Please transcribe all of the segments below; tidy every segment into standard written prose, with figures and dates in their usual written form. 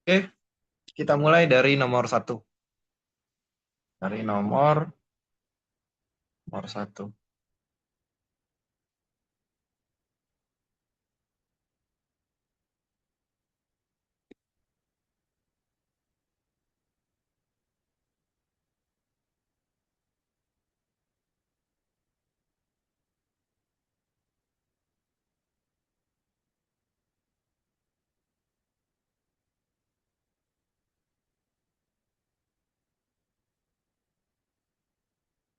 Oke, kita mulai dari nomor satu. Dari nomor satu.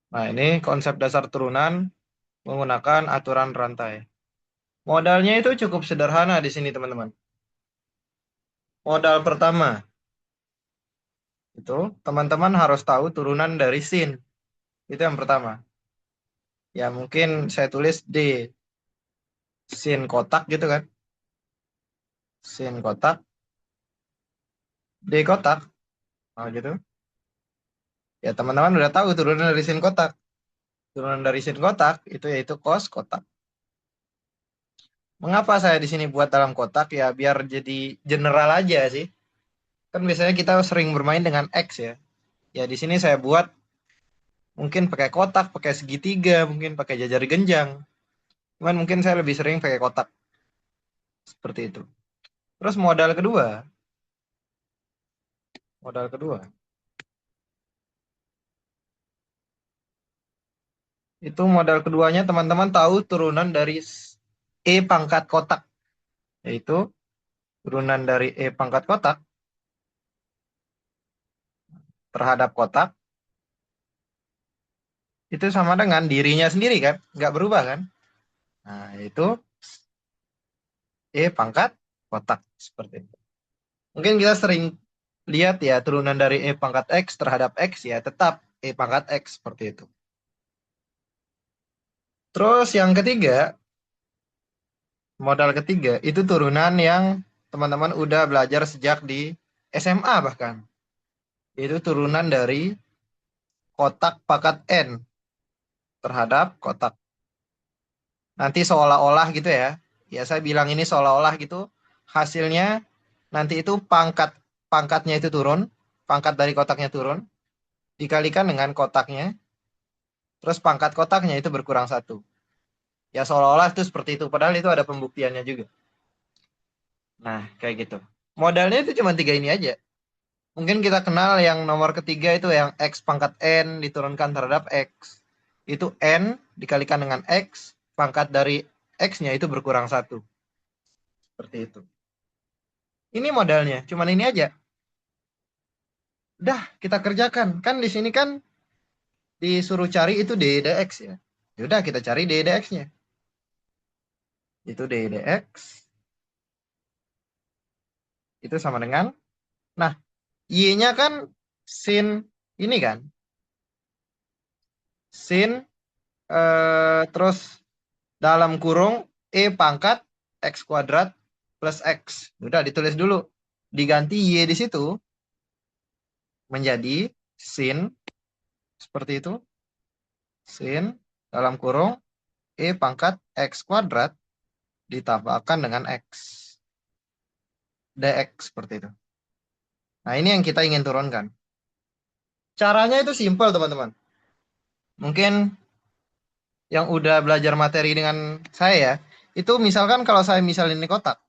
Nah, ini konsep dasar turunan menggunakan aturan rantai. Modalnya itu cukup sederhana di sini, teman-teman. Modal pertama, itu teman-teman harus tahu turunan dari sin. Itu yang pertama. Ya, mungkin saya tulis D, sin kotak gitu kan. Sin kotak, D kotak. Nah, gitu. Ya, teman-teman udah tahu turunan dari sin kotak. Turunan dari sin kotak itu yaitu cos kotak. Mengapa saya di sini buat dalam kotak? Ya, biar jadi general aja sih. Kan biasanya kita sering bermain dengan X ya. Ya, di sini saya buat mungkin pakai kotak, pakai segitiga, mungkin pakai jajar genjang. Cuman mungkin saya lebih sering pakai kotak seperti itu. Terus modal kedua itu modal keduanya teman-teman tahu turunan dari E pangkat kotak, yaitu turunan dari E pangkat kotak terhadap kotak itu sama dengan dirinya sendiri kan, nggak berubah kan? Nah, itu E pangkat kotak seperti itu. Mungkin kita sering lihat ya turunan dari E pangkat X terhadap X ya tetap E pangkat X seperti itu. Terus yang ketiga, modal ketiga itu turunan yang teman-teman udah belajar sejak di SMA bahkan. Itu turunan dari kotak pangkat N terhadap kotak. Nanti seolah-olah gitu ya. Ya saya bilang ini seolah-olah gitu. Hasilnya nanti itu pangkatnya itu turun, pangkat dari kotaknya turun, dikalikan dengan kotaknya, terus pangkat kotaknya itu berkurang satu. Ya seolah-olah itu seperti itu, padahal itu ada pembuktiannya juga. Nah, kayak gitu. Modalnya itu cuma tiga ini aja. Mungkin kita kenal yang nomor ketiga itu yang X pangkat N diturunkan terhadap X. Itu N dikalikan dengan X, pangkat dari X-nya itu berkurang satu. Seperti itu. Ini modalnya, cuman ini aja. Udah, kita kerjakan. Kan di sini kan disuruh cari itu D dx ya. Ya udah kita cari D dx-nya. Itu D dx itu sama dengan, nah, Y-nya kan sin ini kan. Sin terus dalam kurung E pangkat X kuadrat plus X. Udah ditulis dulu. Diganti Y di situ menjadi sin seperti itu. Sin dalam kurung E pangkat X kuadrat ditambahkan dengan X. Dx seperti itu. Nah, ini yang kita ingin turunkan. Caranya itu simpel, teman-teman. Mungkin yang udah belajar materi dengan saya ya, itu misalkan kalau saya misal ini kotak.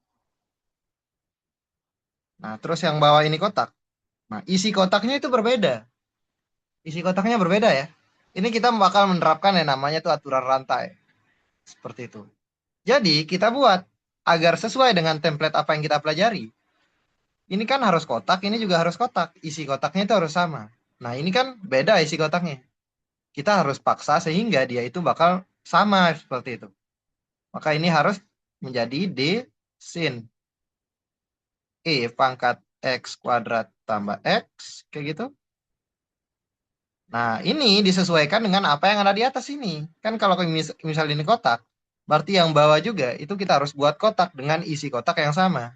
Nah, terus yang bawah ini kotak. Nah, isi kotaknya itu berbeda. Isi kotaknya berbeda ya. Ini kita bakal menerapkan yang namanya tuh aturan rantai. Seperti itu. Jadi, kita buat agar sesuai dengan template apa yang kita pelajari. Ini kan harus kotak, ini juga harus kotak. Isi kotaknya itu harus sama. Nah, ini kan beda isi kotaknya. Kita harus paksa sehingga dia itu bakal sama seperti itu. Maka ini harus menjadi D sin E pangkat X kuadrat tambah X. Kayak gitu. Nah, ini disesuaikan dengan apa yang ada di atas ini. Kan kalau misal ini kotak, berarti yang bawah juga itu kita harus buat kotak dengan isi kotak yang sama.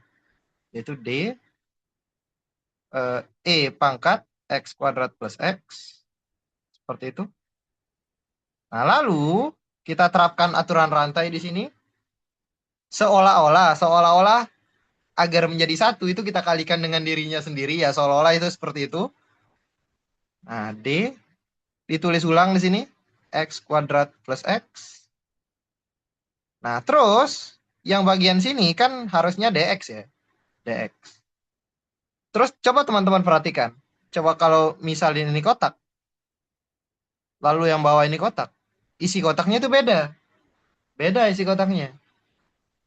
Yaitu D E pangkat X kuadrat plus X. Seperti itu. Nah, lalu kita terapkan aturan rantai di sini. Seolah-olah agar menjadi satu itu kita kalikan dengan dirinya sendiri ya, seolah-olah itu seperti itu. Nah, D ditulis ulang di sini, X kuadrat plus X. Nah, terus yang bagian sini kan harusnya DX ya, DX. Terus coba teman-teman perhatikan. Coba kalau misalnya ini kotak, lalu yang bawah ini kotak. Isi kotaknya itu beda. Beda isi kotaknya.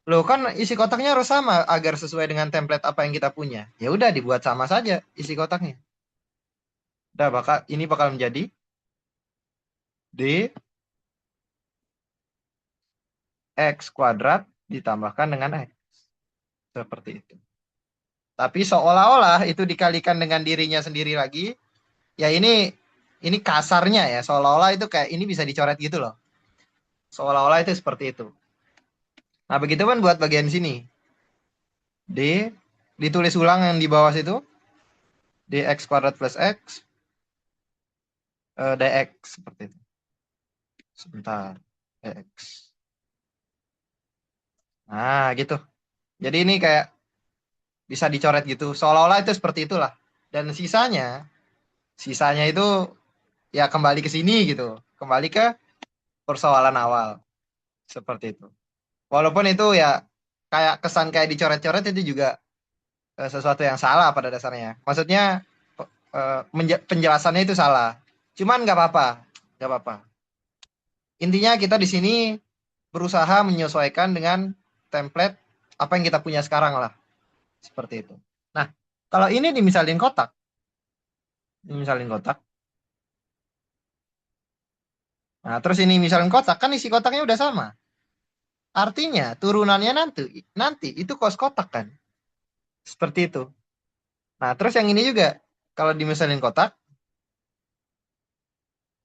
Loh kan isi kotaknya harus sama agar sesuai dengan template apa yang kita punya. Ya udah dibuat sama saja isi kotaknya. Udah ini bakal menjadi D X kuadrat ditambahkan dengan X. Seperti itu. Tapi seolah-olah itu dikalikan dengan dirinya sendiri lagi. Ya ini kasarnya ya. Seolah-olah itu kayak ini bisa dicoret gitu loh. Seolah-olah itu seperti itu. Nah begitu kan buat bagian sini. D ditulis ulang yang di bawah situ. Dx kuadrat plus X. Dx seperti itu. Sebentar. Dx. Nah gitu. Jadi ini kayak bisa dicoret gitu. Seolah-olah itu seperti itulah. Dan sisanya itu ya kembali ke sini gitu. Kembali ke persoalan awal. Seperti itu. Walaupun itu ya kayak kesan kayak dicoret-coret itu juga sesuatu yang salah pada dasarnya. Maksudnya penjelasannya itu salah. Cuman nggak apa-apa. Nggak apa-apa. Intinya kita di sini berusaha menyesuaikan dengan template apa yang kita punya sekarang lah. Seperti itu. Nah, kalau ini dimisalin kotak. Dimisalin kotak. Nah, terus ini misalin kotak, kan isi kotaknya udah sama. Artinya turunannya nanti itu kos kotak kan. Seperti itu. Nah, terus yang ini juga kalau dimisalin kotak,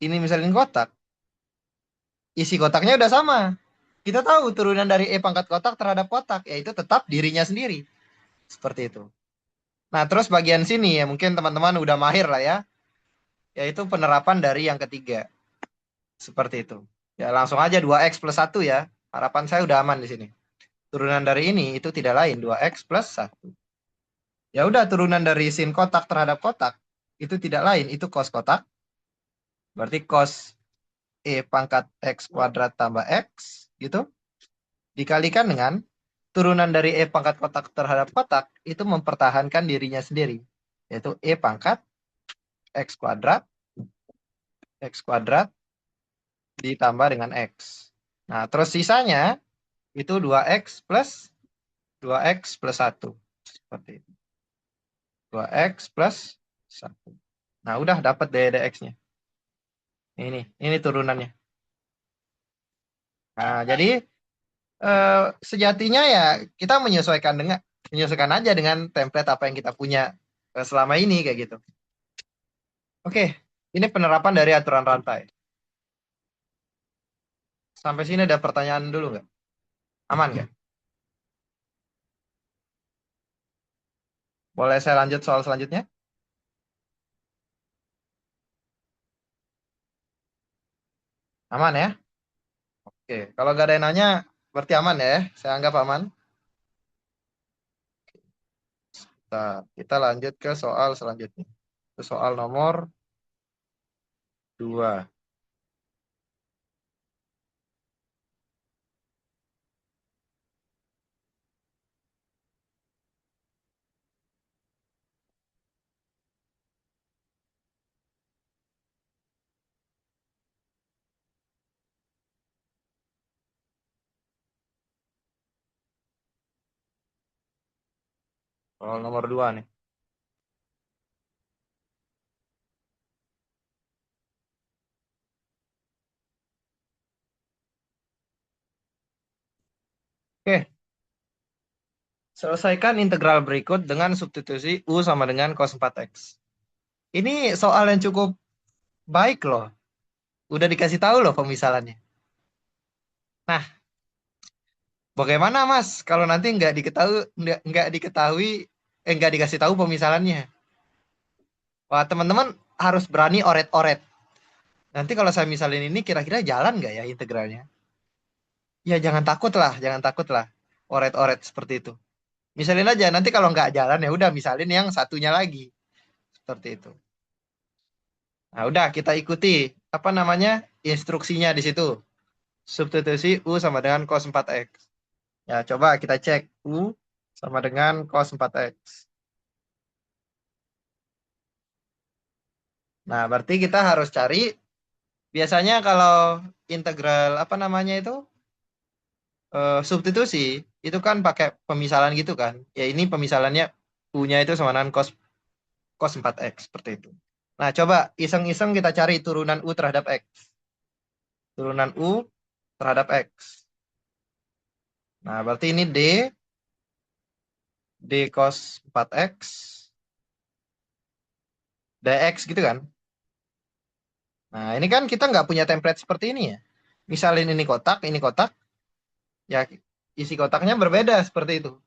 ini misalin kotak, isi kotaknya udah sama. Kita tahu turunan dari E pangkat kotak terhadap kotak, yaitu tetap dirinya sendiri. Seperti itu. Nah, terus bagian sini ya mungkin teman-teman udah mahir lah ya, yaitu penerapan dari yang ketiga. Seperti itu. Ya langsung aja 2x plus 1 ya. Harapan saya udah aman di sini. Turunan dari ini itu tidak lain 2x plus 1. Ya udah turunan dari sin kotak terhadap kotak itu tidak lain, itu cos kotak. Berarti cos E pangkat X kuadrat tambah X gitu. Dikalikan dengan turunan dari E pangkat kotak terhadap kotak itu mempertahankan dirinya sendiri. Yaitu E pangkat X kuadrat ditambah dengan X. Nah, terus sisanya itu 2x plus 1. Seperti itu. 2x plus 1. Nah, udah dapat dx-nya. Ini turunannya. Nah, jadi sejatinya ya kita menyesuaikan aja dengan template apa yang kita punya selama ini kayak gitu. Oke, ini penerapan dari aturan rantai. Sampai sini ada pertanyaan dulu nggak? Aman nggak? Boleh saya lanjut soal selanjutnya? Aman ya? Oke, kalau nggak ada yang nanya, berarti aman ya? Saya anggap aman. Nah, kita lanjut ke soal selanjutnya. Itu soal nomor 2. Soal nomor 2 nih. Oke, selesaikan integral berikut dengan substitusi U sama dengan cos 4x. Ini soal yang cukup baik loh. Udah dikasih tahu loh pemisalannya. Nah, bagaimana Mas kalau nanti nggak dikasih tahu pemisalannya? Wah, teman-teman harus berani oret-oret. Nanti kalau saya misalin ini kira-kira jalan nggak ya integralnya? Ya jangan takut lah, jangan takut lah. Oret-oret seperti itu. Misalin aja, nanti kalau nggak jalan ya udah misalin yang satunya lagi. Seperti itu. Nah, udah kita ikuti apa namanya instruksinya di situ. Substitusi U sama dengan cos 4X. Ya, coba kita cek U sama dengan cos 4X. Nah, berarti kita harus cari biasanya kalau integral apa namanya itu substitusi itu kan pakai pemisalan gitu kan. Ya ini pemisalannya U-nya itu sama dengan cos cos 4X seperti itu. Nah, coba iseng-iseng kita cari turunan U terhadap X. Turunan U terhadap X. Nah, berarti ini D cos 4X, dx gitu kan. Nah, ini kan kita nggak punya template seperti ini ya. Misalin ini kotak, ya isi kotaknya berbeda seperti itu.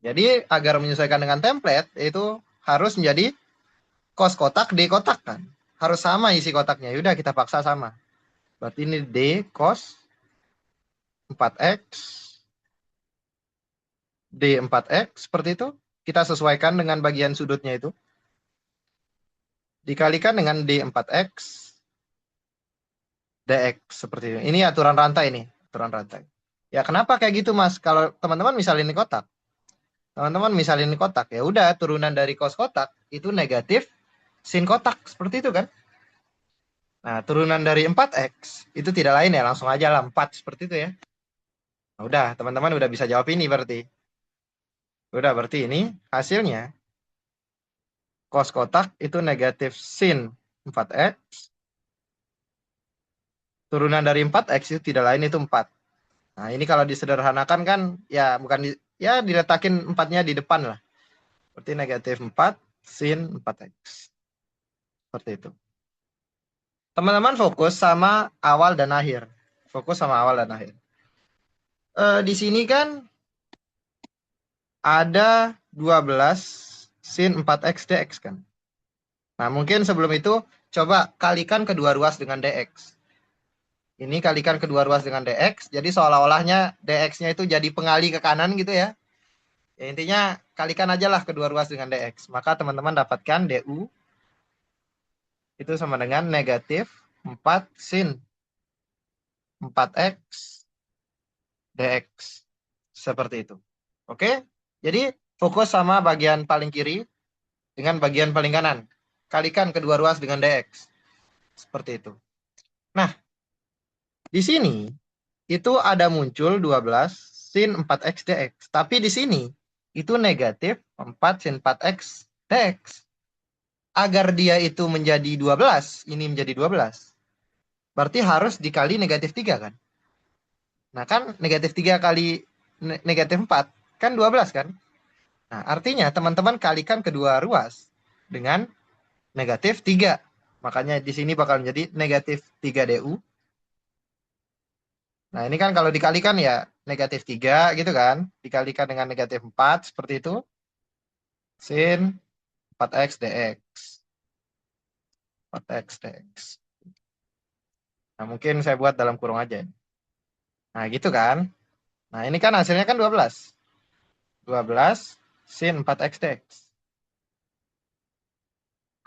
Jadi, agar menyesuaikan dengan template, itu harus menjadi cos kotak, D kotak kan. Harus sama isi kotaknya. Yaudah, kita paksa sama. Berarti ini D cos 4X, D4X, seperti itu. Kita sesuaikan dengan bagian sudutnya itu. Dikalikan dengan D4X, dx seperti ini. Ini aturan rantai nih, aturan rantai. Ya kenapa kayak gitu Mas? Kalau teman-teman misalin ini kotak, teman-teman misalin ini kotak, ya udah turunan dari cos kotak itu negatif sin kotak seperti itu kan? Nah turunan dari 4x itu tidak lain ya langsung aja lah 4 seperti itu ya. Nah, udah teman-teman udah bisa jawab ini berarti. Udah berarti ini hasilnya cos kotak itu negatif sin 4x. Turunan dari 4x itu tidak lain itu 4. Nah, ini kalau disederhanakan kan ya bukan ya diletakin 4-nya di depan lah. Berarti negatif 4 sin 4x. Seperti itu. Teman-teman fokus sama awal dan akhir. Fokus sama awal dan akhir. Di sini kan ada 12 sin 4x dx kan. Nah, mungkin sebelum itu coba kalikan kedua ruas dengan dx. Ini kalikan kedua ruas dengan dx, jadi seolah-olahnya dx-nya itu jadi pengali ke kanan gitu ya. Ya, intinya kalikan aja lah kedua ruas dengan dx. Maka teman-teman dapatkan du itu sama dengan negatif 4 sin 4x dx. Seperti itu. Oke? Jadi fokus sama bagian paling kiri dengan bagian paling kanan. Kalikan kedua ruas dengan dx. Seperti itu. Nah, di sini itu ada muncul 12 sin 4x dx. Tapi di sini itu negatif 4 sin 4x dx. Agar dia itu menjadi 12, ini menjadi 12. Berarti harus dikali negatif 3 kan? Nah kan negatif 3 kali negatif 4 kan 12 kan? Nah artinya teman-teman kalikan kedua ruas dengan negatif 3. Makanya di sini bakal menjadi negatif 3 du. Nah ini kan kalau dikalikan ya negatif 3 gitu kan? Dikalikan dengan negatif 4 seperti itu. Sin 4x dx. 4x dx. Nah mungkin saya buat dalam kurung aja. Nah gitu kan? Nah ini kan hasilnya kan 12. 12 sin 4x dx.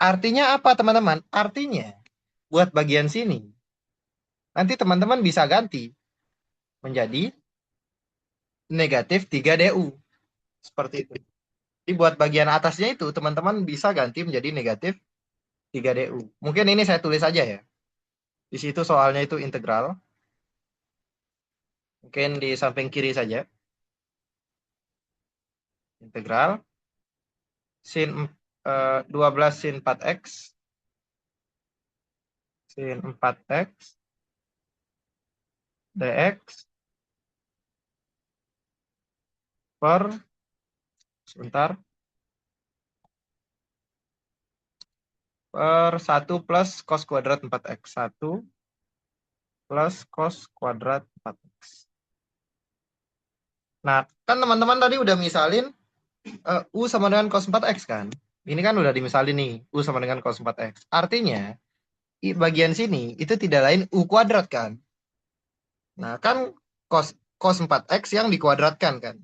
Artinya apa teman-teman? Artinya buat bagian sini, nanti teman-teman bisa ganti menjadi negatif 3 du. Seperti itu. Jadi buat bagian atasnya itu teman-teman bisa ganti menjadi negatif 3 du. Mungkin ini saya tulis aja ya. Di situ soalnya itu integral. Mungkin di samping kiri saja. Integral sin 12 sin 4x sin 4x dx per sebentar per 1 plus cos kuadrat 4x. 1 plus cos kuadrat 4x. Nah, kan teman-teman tadi udah misalin U sama dengan cos 4x kan? Ini kan udah dimisalin nih, U sama dengan cos 4x. Artinya, bagian sini itu tidak lain U kuadrat kan? Nah, kan cos 4x yang dikuadratkan kan?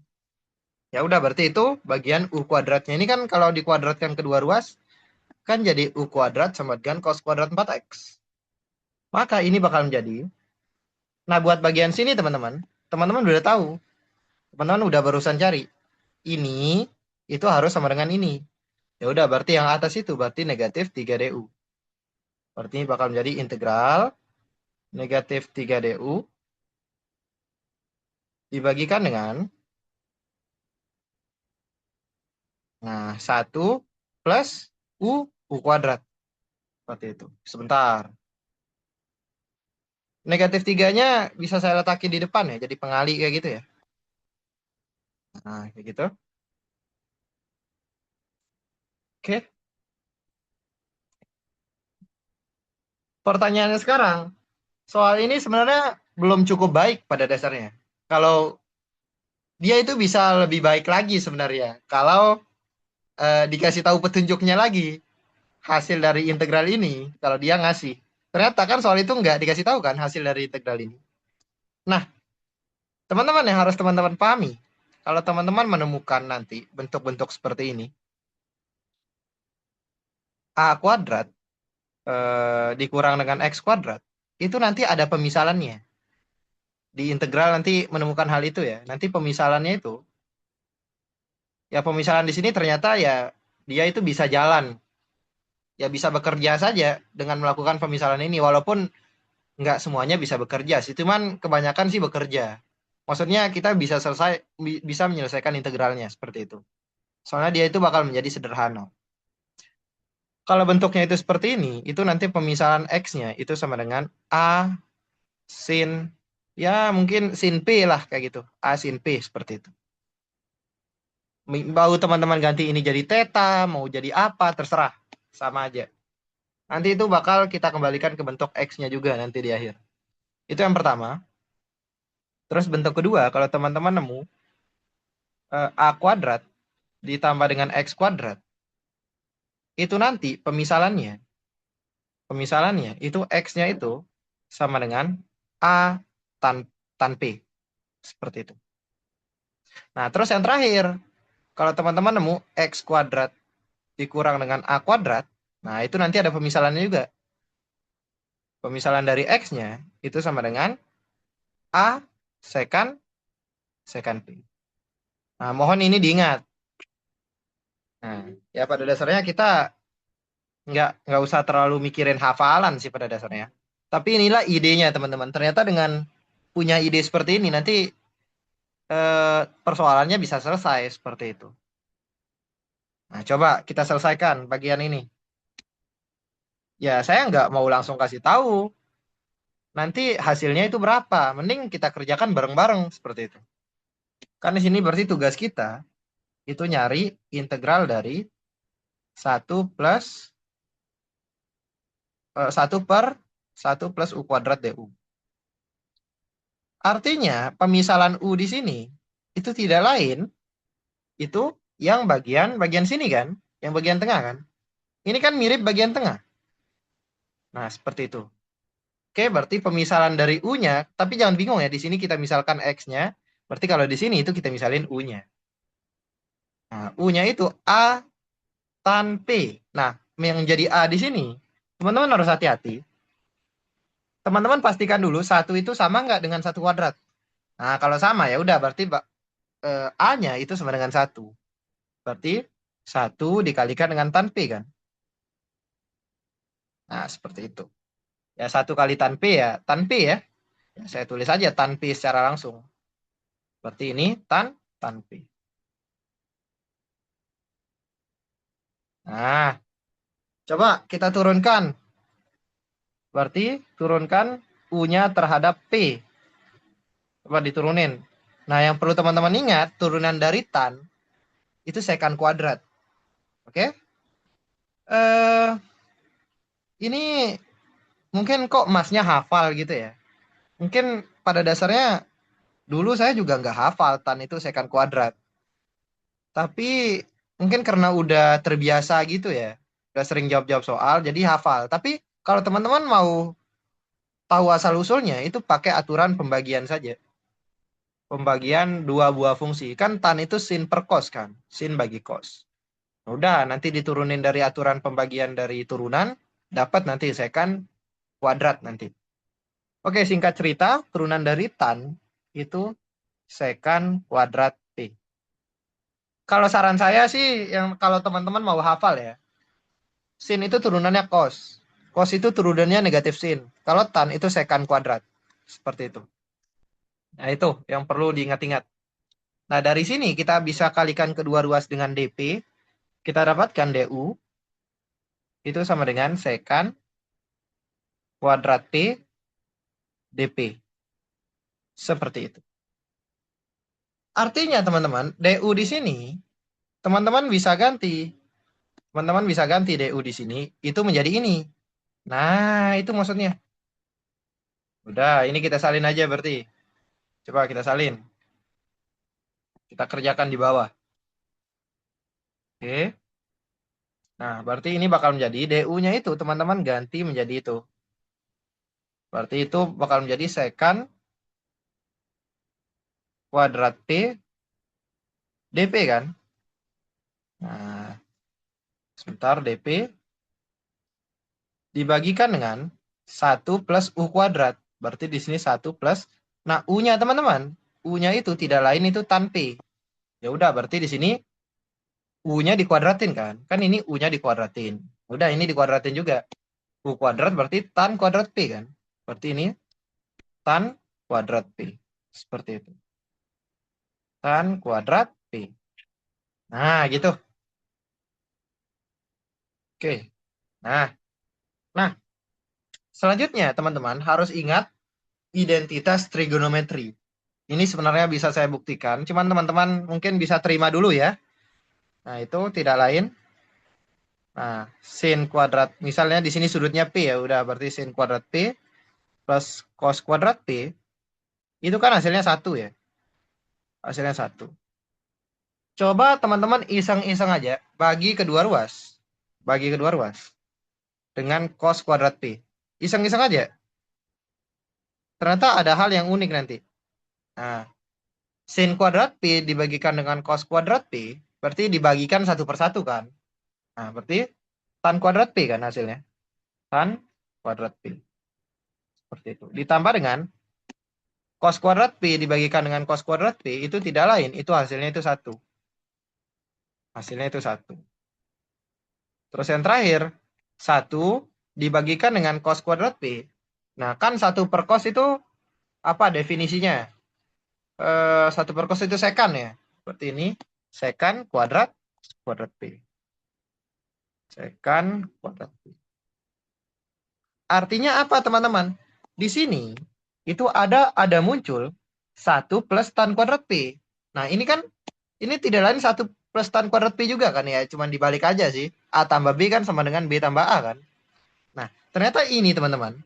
Ya udah, berarti itu bagian U kuadratnya. Ini kan kalau dikuadratkan kedua ruas, kan jadi U kuadrat sama dengan cos kuadrat 4X. Maka ini bakal menjadi, nah buat bagian sini teman-teman, teman-teman udah tahu. Teman-teman udah barusan cari. Ini, itu harus sama dengan ini. Ya udah, berarti yang atas itu berarti negatif 3DU. Berarti ini bakal menjadi integral negatif 3DU dibagikan dengan, nah, 1 plus U kuadrat. Seperti itu. Sebentar. Negatif 3-nya bisa saya letakin di depan ya, jadi pengali kayak gitu ya. Nah, kayak gitu. Oke. Pertanyaannya sekarang, soal ini sebenarnya belum cukup baik pada dasarnya. Kalau dia itu bisa lebih baik lagi sebenarnya. Kalau dikasih tahu petunjuknya lagi, hasil dari integral ini, kalau dia ngasih. Ternyata kan soal itu nggak dikasih tahu kan hasil dari integral ini. Nah, teman-teman yang harus teman-teman pahami, kalau teman-teman menemukan nanti bentuk-bentuk seperti ini, A kuadrat dikurang dengan X kuadrat, itu nanti ada pemisalannya. Di integral nanti menemukan hal itu ya. Nanti pemisalannya itu, ya pemisalan di sini ternyata ya dia itu bisa jalan. Ya bisa bekerja saja dengan melakukan pemisalan ini. Walaupun nggak semuanya bisa bekerja sih. Cuman kebanyakan sih bekerja. Maksudnya kita bisa bisa menyelesaikan integralnya seperti itu. Soalnya dia itu bakal menjadi sederhana. Kalau bentuknya itu seperti ini, itu nanti pemisahan X-nya itu sama dengan A sin, ya mungkin sin P lah kayak gitu. A sin P seperti itu. Mau teman-teman ganti ini jadi theta, mau jadi apa, terserah. Sama aja. Nanti itu bakal kita kembalikan ke bentuk X-nya juga nanti di akhir. Itu yang pertama. Terus bentuk kedua, kalau teman-teman nemu A kuadrat ditambah dengan X kuadrat, itu nanti pemisalannya itu X-nya itu sama dengan A tan P. Seperti itu. Nah, terus yang terakhir, kalau teman-teman nemu X kuadrat dikurang dengan A kuadrat, nah itu nanti ada pemisalannya juga. Pemisalan dari X-nya itu sama dengan A secant P. Nah, mohon ini diingat. Nah, ya pada dasarnya kita nggak usah terlalu mikirin hafalan sih pada dasarnya. Tapi inilah idenya teman-teman. Ternyata dengan punya ide seperti ini nanti persoalannya bisa selesai seperti itu. Nah, coba kita selesaikan bagian ini. Ya, saya nggak mau langsung kasih tahu. Nanti hasilnya itu berapa. Mending kita kerjakan bareng-bareng seperti itu. Kan di sini berarti tugas kita itu nyari integral dari 1 per 1 plus U kuadrat DU. Artinya pemisalan U di sini itu tidak lain, itu yang bagian sini kan, yang bagian tengah kan. Ini kan mirip bagian tengah. Nah, seperti itu. Oke, berarti pemisalan dari U-nya, tapi jangan bingung ya, di sini kita misalkan X-nya, berarti kalau di sini itu kita misalin U-nya. Nah, U-nya itu A tan P. Nah, yang jadi A di sini, teman-teman harus hati-hati. Teman-teman pastikan dulu satu itu sama nggak dengan 1 kuadrat. Nah, kalau sama ya udah berarti A-nya itu sama dengan 1. Berarti 1 dikalikan dengan tan P kan. Nah, seperti itu. Ya, 1 kali tan P ya, tan P ya. Ya, saya tulis aja tan P secara langsung. Berarti ini tan P. Nah, coba kita turunkan. Berarti turunkan U-nya terhadap P. Coba diturunin. Nah, yang perlu teman-teman ingat, turunan dari tan itu sekant kuadrat. Oke? Ini mungkin kok masnya hafal gitu ya. Mungkin pada dasarnya dulu saya juga nggak hafal tan itu sekant kuadrat. Tapi mungkin karena udah terbiasa gitu ya. Udah sering jawab-jawab soal, jadi hafal. Tapi kalau teman-teman mau tahu asal-usulnya, itu pakai aturan pembagian saja. pembagian dua buah fungsi. Kan tan itu sin per cos kan. Sin bagi cos. Udah, nanti diturunin dari aturan pembagian dari turunan. Dapat nanti secant kuadrat nanti. Oke, singkat cerita, turunan dari tan itu secant kuadrat P. Kalau saran saya sih, yang kalau teman-teman mau hafal ya, sin itu turunannya cos. Cos itu turunannya negatif sin. Kalau tan itu secant kuadrat. Seperti itu. Nah, itu yang perlu diingat-ingat. Nah, dari sini kita bisa kalikan kedua ruas dengan dp. Kita dapatkan du itu sama dengan secant kuadrat P dp. Seperti itu. Artinya teman-teman, du di sini, teman-teman bisa ganti. Teman-teman bisa ganti du di sini, itu menjadi ini. Nah, itu maksudnya. Udah, ini kita salin aja berarti. Coba kita salin. Kita kerjakan di bawah. Oke. Nah, berarti ini bakal menjadi du-nya itu, teman-teman ganti menjadi itu. Berarti itu bakal menjadi secant kuadrat P dp kan? Nah, sebentar dp dibagikan dengan 1 plus u kuadrat. Berarti di sini 1 plus. Nah, u-nya teman-teman. U-nya itu tidak lain itu tan P. Ya udah, berarti di sini u-nya dikuadratin kan? Kan ini u-nya dikuadratin. Udah, ini dikuadratin juga. U kuadrat berarti tan kuadrat P kan? Berarti ini tan kuadrat P. Seperti itu. Tan kuadrat P. Nah, gitu. Oke. Nah, nah, selanjutnya teman-teman harus ingat identitas trigonometri. Ini sebenarnya bisa saya buktikan, cuman teman-teman mungkin bisa terima dulu ya. Nah, itu tidak lain. Nah, sin kuadrat, misalnya di sini sudutnya P ya, udah berarti sin kuadrat P plus cos kuadrat P, itu kan hasilnya 1 ya. Hasilnya 1. Coba teman-teman iseng-iseng aja, bagi kedua ruas. Bagi kedua ruas. Dengan cos kuadrat P. Iseng-iseng aja. Ternyata ada hal yang unik nanti. Nah, sin kuadrat P dibagikan dengan cos kuadrat P, berarti dibagikan satu per satu kan. Nah, berarti tan kuadrat P kan hasilnya. Tan kuadrat P. Seperti itu. Ditambah dengan cos kuadrat P dibagikan dengan cos kuadrat P, itu tidak lain. Itu hasilnya itu 1. Hasilnya itu 1. Terus yang terakhir, 1 dibagikan dengan cos kuadrat P. Nah, kan 1 per cos itu apa definisinya? 1 per cos itu secant ya. Seperti ini. Secant kuadrat P. Secant kuadrat P. Artinya apa teman-teman? Di sini itu ada muncul 1 plus tan kuadrat P. Nah, ini kan ini tidak lain 1 plus tan kuadrat P juga kan ya. Cuman dibalik aja sih. A tambah B kan sama dengan B tambah A kan. Nah, ternyata ini teman-teman.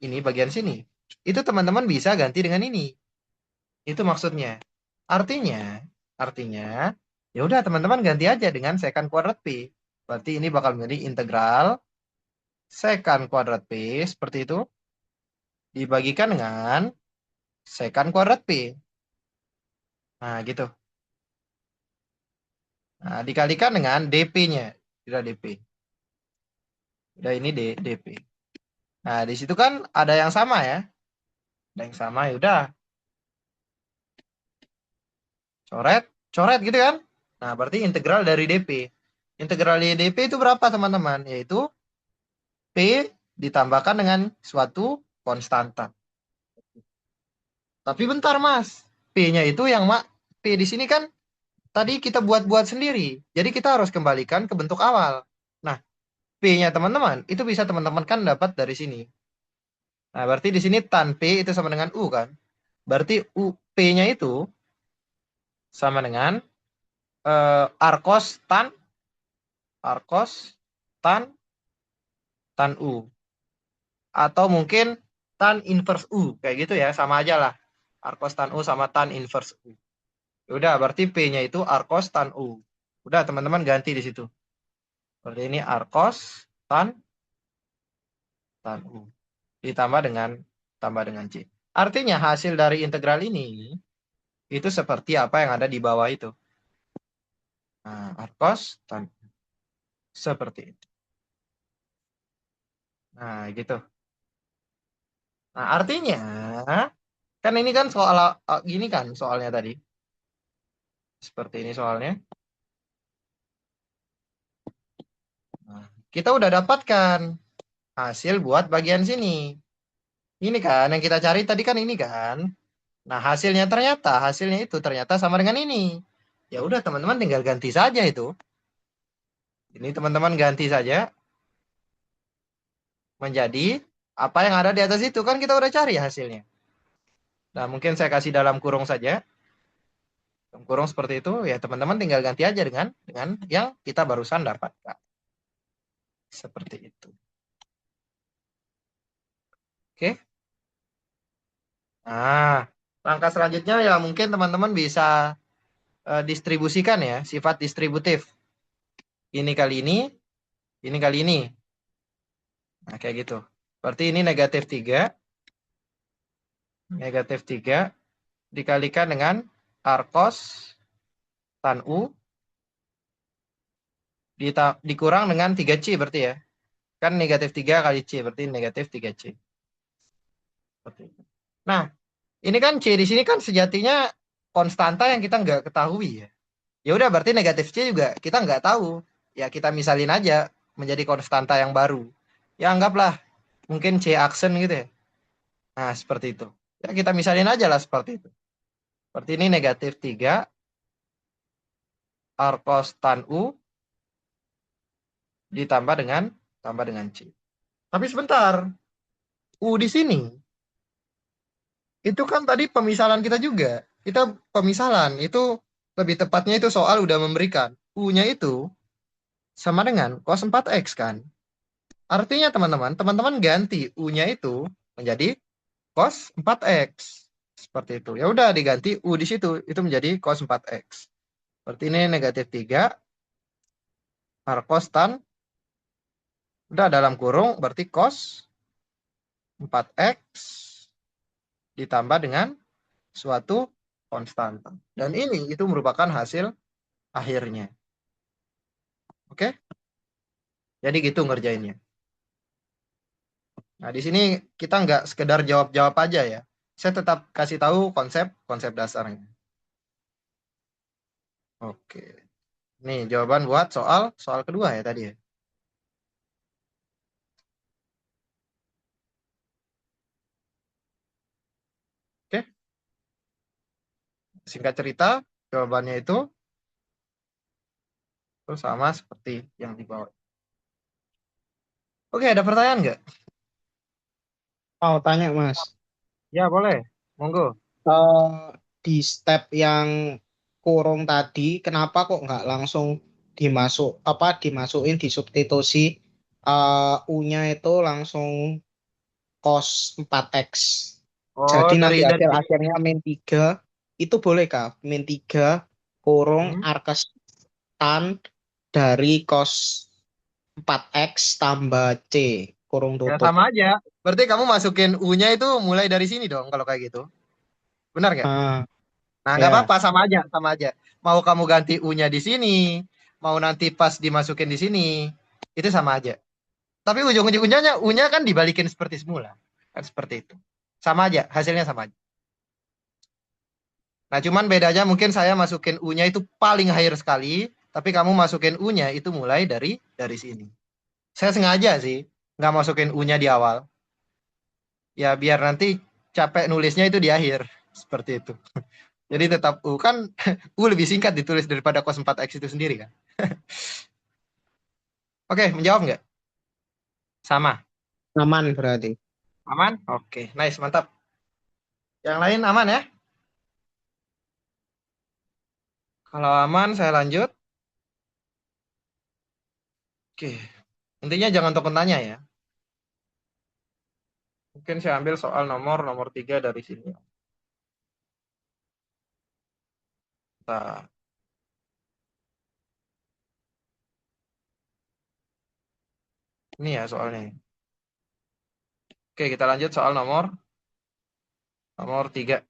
Ini bagian sini. Itu teman-teman bisa ganti dengan ini. Itu maksudnya. Artinya, ya udah teman-teman ganti aja dengan secant kuadrat P. Berarti ini bakal menjadi integral secant kuadrat P seperti itu dibagikan dengan secant kuadrat P. Nah, gitu. Nah, dikalikan dengan dp-nya. Tidak dp. Udah ini dp. Nah, di situ kan ada yang sama ya. Ada yang sama ya udah. Coret, coret gitu kan. Nah, berarti integral dari dp. Integral dari dp itu berapa teman-teman? Yaitu P ditambahkan dengan suatu konstanta. Tapi bentar Mas, P-nya itu yang P di sini kan tadi kita buat-buat sendiri. Jadi kita harus kembalikan ke bentuk awal. Nah, P-nya teman-teman itu bisa teman-teman kan dapat dari sini. Nah, berarti di sini tan P itu sama dengan U kan. Berarti P-nya itu sama dengan arkos tan U. Atau mungkin tan inverse U. Kayak gitu ya, sama aja lah. Arkos tan U sama tan inverse U. Udah, berarti P-nya itu arkos tan U. Udah, teman-teman ganti di situ. Berarti ini arkos tan U. Ditambah dengan C. Artinya hasil dari integral ini itu seperti apa yang ada di bawah itu. Nah, Arcos tan seperti itu. Nah, gitu. Nah, artinya kan ini kan soal gini kan soalnya tadi. Seperti ini soalnya. Nah, kita udah dapatkan hasil buat bagian sini. Ini kan yang kita cari tadi kan ini kan. Nah, hasilnya itu ternyata sama dengan ini. Ya udah teman-teman tinggal ganti saja itu. Ini teman-teman ganti saja menjadi apa yang ada di atas itu kan kita udah cari hasilnya. Nah, mungkin saya kasih dalam kurung saja. Dalam kurung seperti itu ya teman-teman tinggal ganti aja dengan yang kita barusan dapatkan. Seperti itu. Oke. Nah, langkah selanjutnya ya mungkin teman-teman bisa distribusikan ya, sifat distributif. Ini kali ini kali ini. Nah, kayak gitu. Berarti ini negatif 3 dikalikan dengan Arcos tan U dikurang dengan 3C berarti ya. Kan negatif 3 kali C, berarti negatif 3C. Seperti itu. Nah, ini kan C di sini kan sejatinya konstanta yang kita nggak ketahui ya. Ya udah berarti negatif C juga kita nggak tahu. Ya kita misalin aja menjadi konstanta yang baru. Ya anggaplah mungkin C aksen gitu ya. Nah, seperti itu. Ya kita misalin aja lah seperti itu. Seperti ini negatif 3 Arcos tan U ditambah dengan C. Tapi sebentar, U di sini itu kan tadi pemisalan kita juga. Kita pemisalan itu lebih tepatnya itu soal udah memberikan U-nya itu sama dengan cos 4x kan. Artinya teman-teman ganti U-nya itu menjadi cos 4x. Seperti itu. Ya udah diganti U di situ itu menjadi cos 4x. Seperti ini negatif 3 cos tan udah dalam kurung berarti cos 4x ditambah dengan suatu konstanta. Dan ini itu merupakan hasil akhirnya. Oke? Jadi gitu ngerjainnya. Nah, di sini kita nggak sekedar jawab-jawab aja ya. Saya tetap kasih tahu konsep dasarnya. Oke. Nih, jawaban buat soal kedua ya tadi ya. Oke. Singkat cerita, jawabannya itu sama seperti yang di bawah. Oke, ada pertanyaan nggak? Mau tanya Mas, Ya, boleh. Monggo. eh, di step yang kurung tadi, kenapa kok nggak langsung dimasukin disubstitusi U-nya itu langsung cos 4x. Oh, Jadi nanti dari hasil sini. akhirnya min 3 itu boleh kah? Min 3 kurung Hmm. arkes tan dari cos 4x tambah C kurung Ya, tutup. sama aja. Berarti kamu masukin U-nya itu mulai dari sini dong kalau kayak gitu. Benar nggak? Ah, Nah, nggak ya. apa-apa, sama aja, sama aja. Mau kamu ganti U-nya di sini, mau nanti pas dimasukin di sini, itu sama aja. Tapi ujung-ujungnya U-nya kan dibalikin seperti semula. Kan seperti itu. Sama aja, hasilnya sama aja. Nah, cuman bedanya mungkin saya masukin U-nya itu paling akhir sekali, tapi kamu masukin U-nya itu mulai dari sini. Saya sengaja sih nggak masukin U-nya di awal. Ya biar nanti capek nulisnya itu di akhir. Seperti itu. Jadi tetap U kan U lebih singkat ditulis daripada cos 4x itu sendiri kan. Oke, menjawab nggak? Sama. Aman berarti. Aman? Oke, nice, mantap. Yang lain aman ya? Kalau aman, saya lanjut. Oke, intinya jangan takut tanya ya. Mungkin saya ambil soal nomor 3 dari sini. Nah, ini ya soalnya. Oke, kita lanjut soal nomor 3.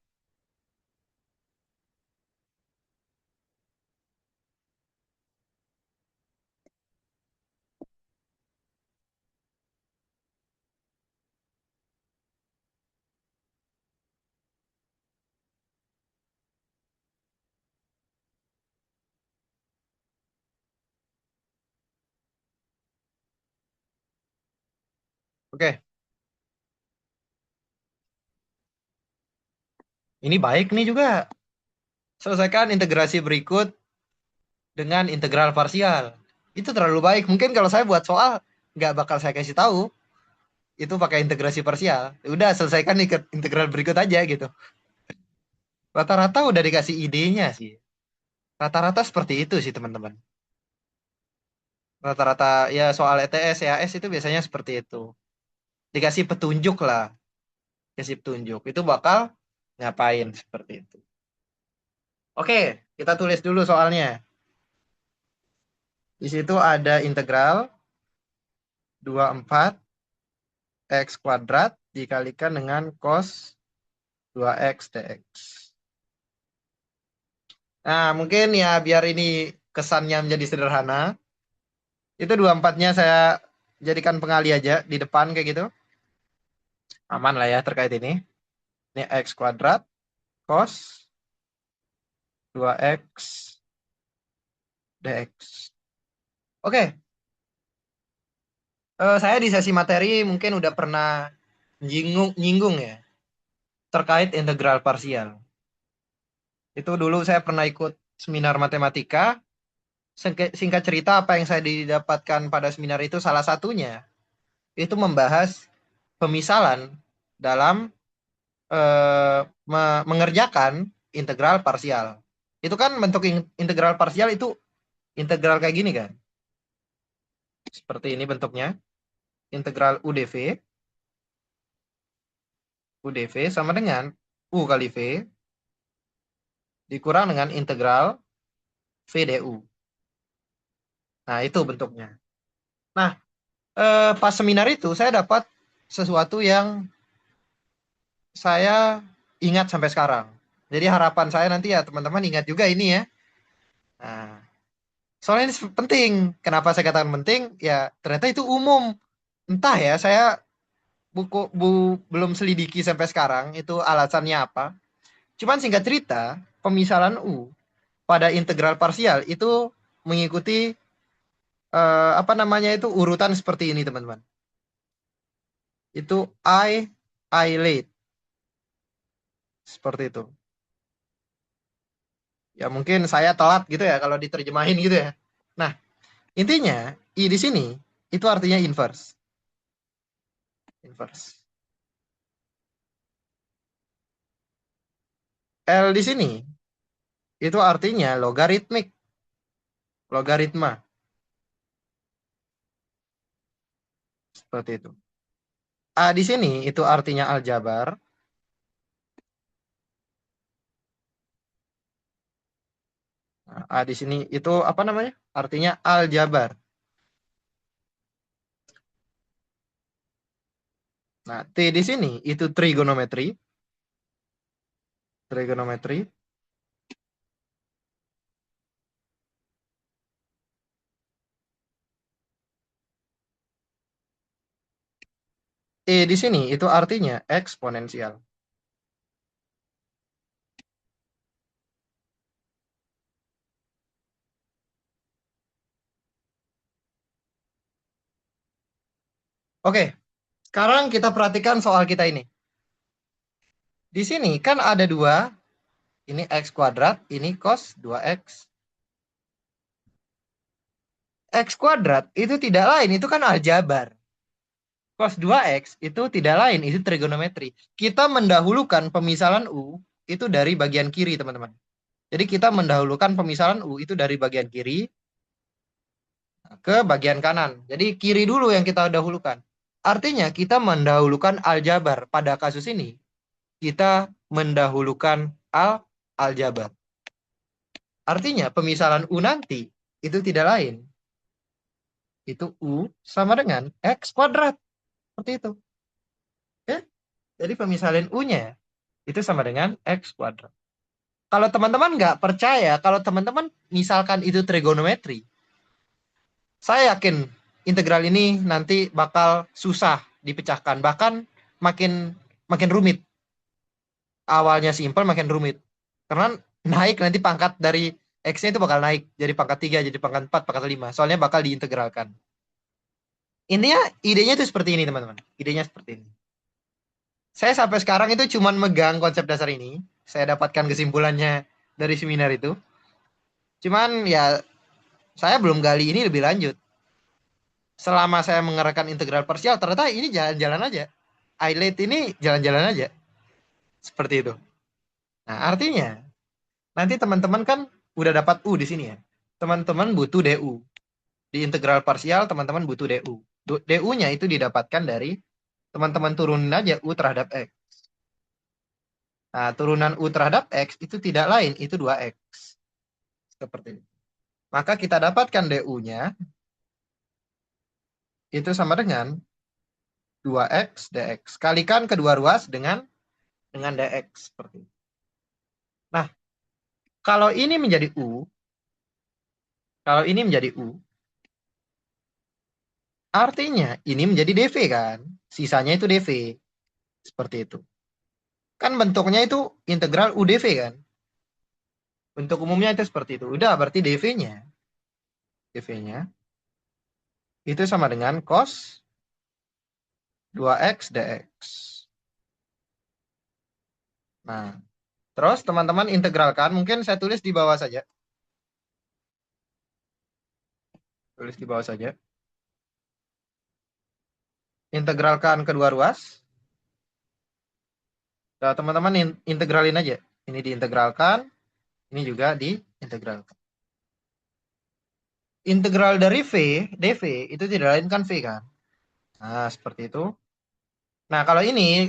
Oke, ini baik nih juga. Selesaikan integrasi berikut dengan integral parsial. Itu terlalu baik. Mungkin kalau saya buat soal, nggak bakal saya kasih tahu. Itu pakai integrasi parsial. Udah, selesaikan integral berikut aja gitu. Rata-rata udah dikasih idenya sih. Rata-rata seperti itu sih, teman-teman. Rata-rata ya soal ETS, EAS itu biasanya seperti itu. Dikasih petunjuk lah. Dikasih petunjuk. Itu bakal ngapain seperti itu. Oke, kita tulis dulu soalnya. Di situ ada integral 24 X kuadrat dikalikan dengan cos 2X dx. Nah, mungkin ya biar ini kesannya menjadi sederhana, itu 24-nya saya jadikan pengali aja di depan kayak gitu. Aman lah ya terkait ini. Ini X kuadrat cos 2X dx. Oke, saya di sesi materi mungkin udah pernah nyinggung ya terkait integral parsial. Itu dulu saya pernah ikut seminar matematika. Singkat cerita apa yang saya didapatkan pada seminar itu salah satunya itu membahas pemisalan dalam mengerjakan integral parsial. Itu kan bentuk integral parsial itu integral kayak gini kan. Seperti ini bentuknya. Integral UdV sama dengan U kali V dikurang dengan integral VdU. Nah, itu bentuknya. Nah, pas seminar itu saya dapat sesuatu yang saya ingat sampai sekarang. Jadi harapan saya nanti ya teman-teman ingat juga ini ya. Nah, soalnya ini penting. Kenapa saya katakan penting? Ya ternyata itu umum. Entah ya, saya belum selidiki sampai sekarang itu alasannya apa. Cuman singkat cerita, pemisalan U pada integral parsial itu mengikuti apa namanya itu urutan seperti ini teman-teman. Itu I late seperti itu. Ya mungkin saya telat gitu ya kalau diterjemahin gitu ya. Nah, intinya I di sini itu artinya inverse. Inverse. L di sini itu artinya logaritmik. Logaritma. Seperti itu. A di sini itu artinya aljabar. Nah, A di sini itu apa namanya? Artinya aljabar. Nah, T di sini itu trigonometri. Trigonometri. E di sini itu artinya eksponensial. Oke, sekarang kita perhatikan soal kita ini. Di sini kan ada dua, ini X kuadrat, ini cos 2X. X kuadrat itu tidak lain, itu kan aljabar. Cos 2X itu tidak lain, itu trigonometri. Kita mendahulukan pemisalan U itu dari bagian kiri, teman-teman. Jadi kita mendahulukan pemisalan U itu dari bagian kiri ke bagian kanan. Jadi kiri dulu yang kita dahulukan. Artinya kita mendahulukan aljabar. Pada kasus ini, kita mendahulukan aljabar. Artinya pemisalan U nanti itu tidak lain. Itu U sama dengan X kuadrat. Seperti itu. Ya? Jadi pemisalan U-nya itu sama dengan X kuadrat. Kalau teman-teman nggak percaya, kalau teman-teman misalkan itu trigonometri, saya yakin integral ini nanti bakal susah dipecahkan, bahkan makin makin rumit. Awalnya simpel makin rumit. Karena naik nanti pangkat dari X-nya itu bakal naik jadi pangkat 3, jadi pangkat 4, pangkat 5. Soalnya bakal diintegralkan. Intinya idenya itu seperti ini teman-teman. Idenya seperti ini. Saya sampai sekarang itu cuman megang konsep dasar ini. Saya dapatkan kesimpulannya dari seminar itu. Cuman ya saya belum gali ini lebih lanjut. Selama saya mengerjakan integral parsial, ternyata ini jalan-jalan aja. Islet ini jalan-jalan aja. Seperti itu. Nah, artinya nanti teman-teman kan udah dapat U di sini ya. Teman-teman butuh DU. Di integral parsial teman-teman butuh DU. DU-nya itu didapatkan dari teman-teman turunin aja U terhadap X. Nah, turunan U terhadap X itu tidak lain, itu 2X. Seperti itu. Maka kita dapatkan DU-nya itu sama dengan 2X dx. Kalikan kedua ruas dengan dx. Seperti itu. Nah, kalau ini menjadi U, kalau ini menjadi U, artinya ini menjadi dv kan? Sisanya itu dv. Seperti itu. Kan bentuknya itu integral UdV kan? Bentuk umumnya itu seperti itu. Udah berarti dv-nya itu sama dengan cos 2x dx. Nah, terus teman-teman integralkan, mungkin saya tulis di bawah saja. Tulis di bawah saja. Integralkan kedua ruas. Nah, teman-teman integralin aja. Ini diintegralkan, ini juga diintegralkan. Integral dari V, dv, itu tidak lain kan V kan? Nah, seperti itu. Nah, kalau ini,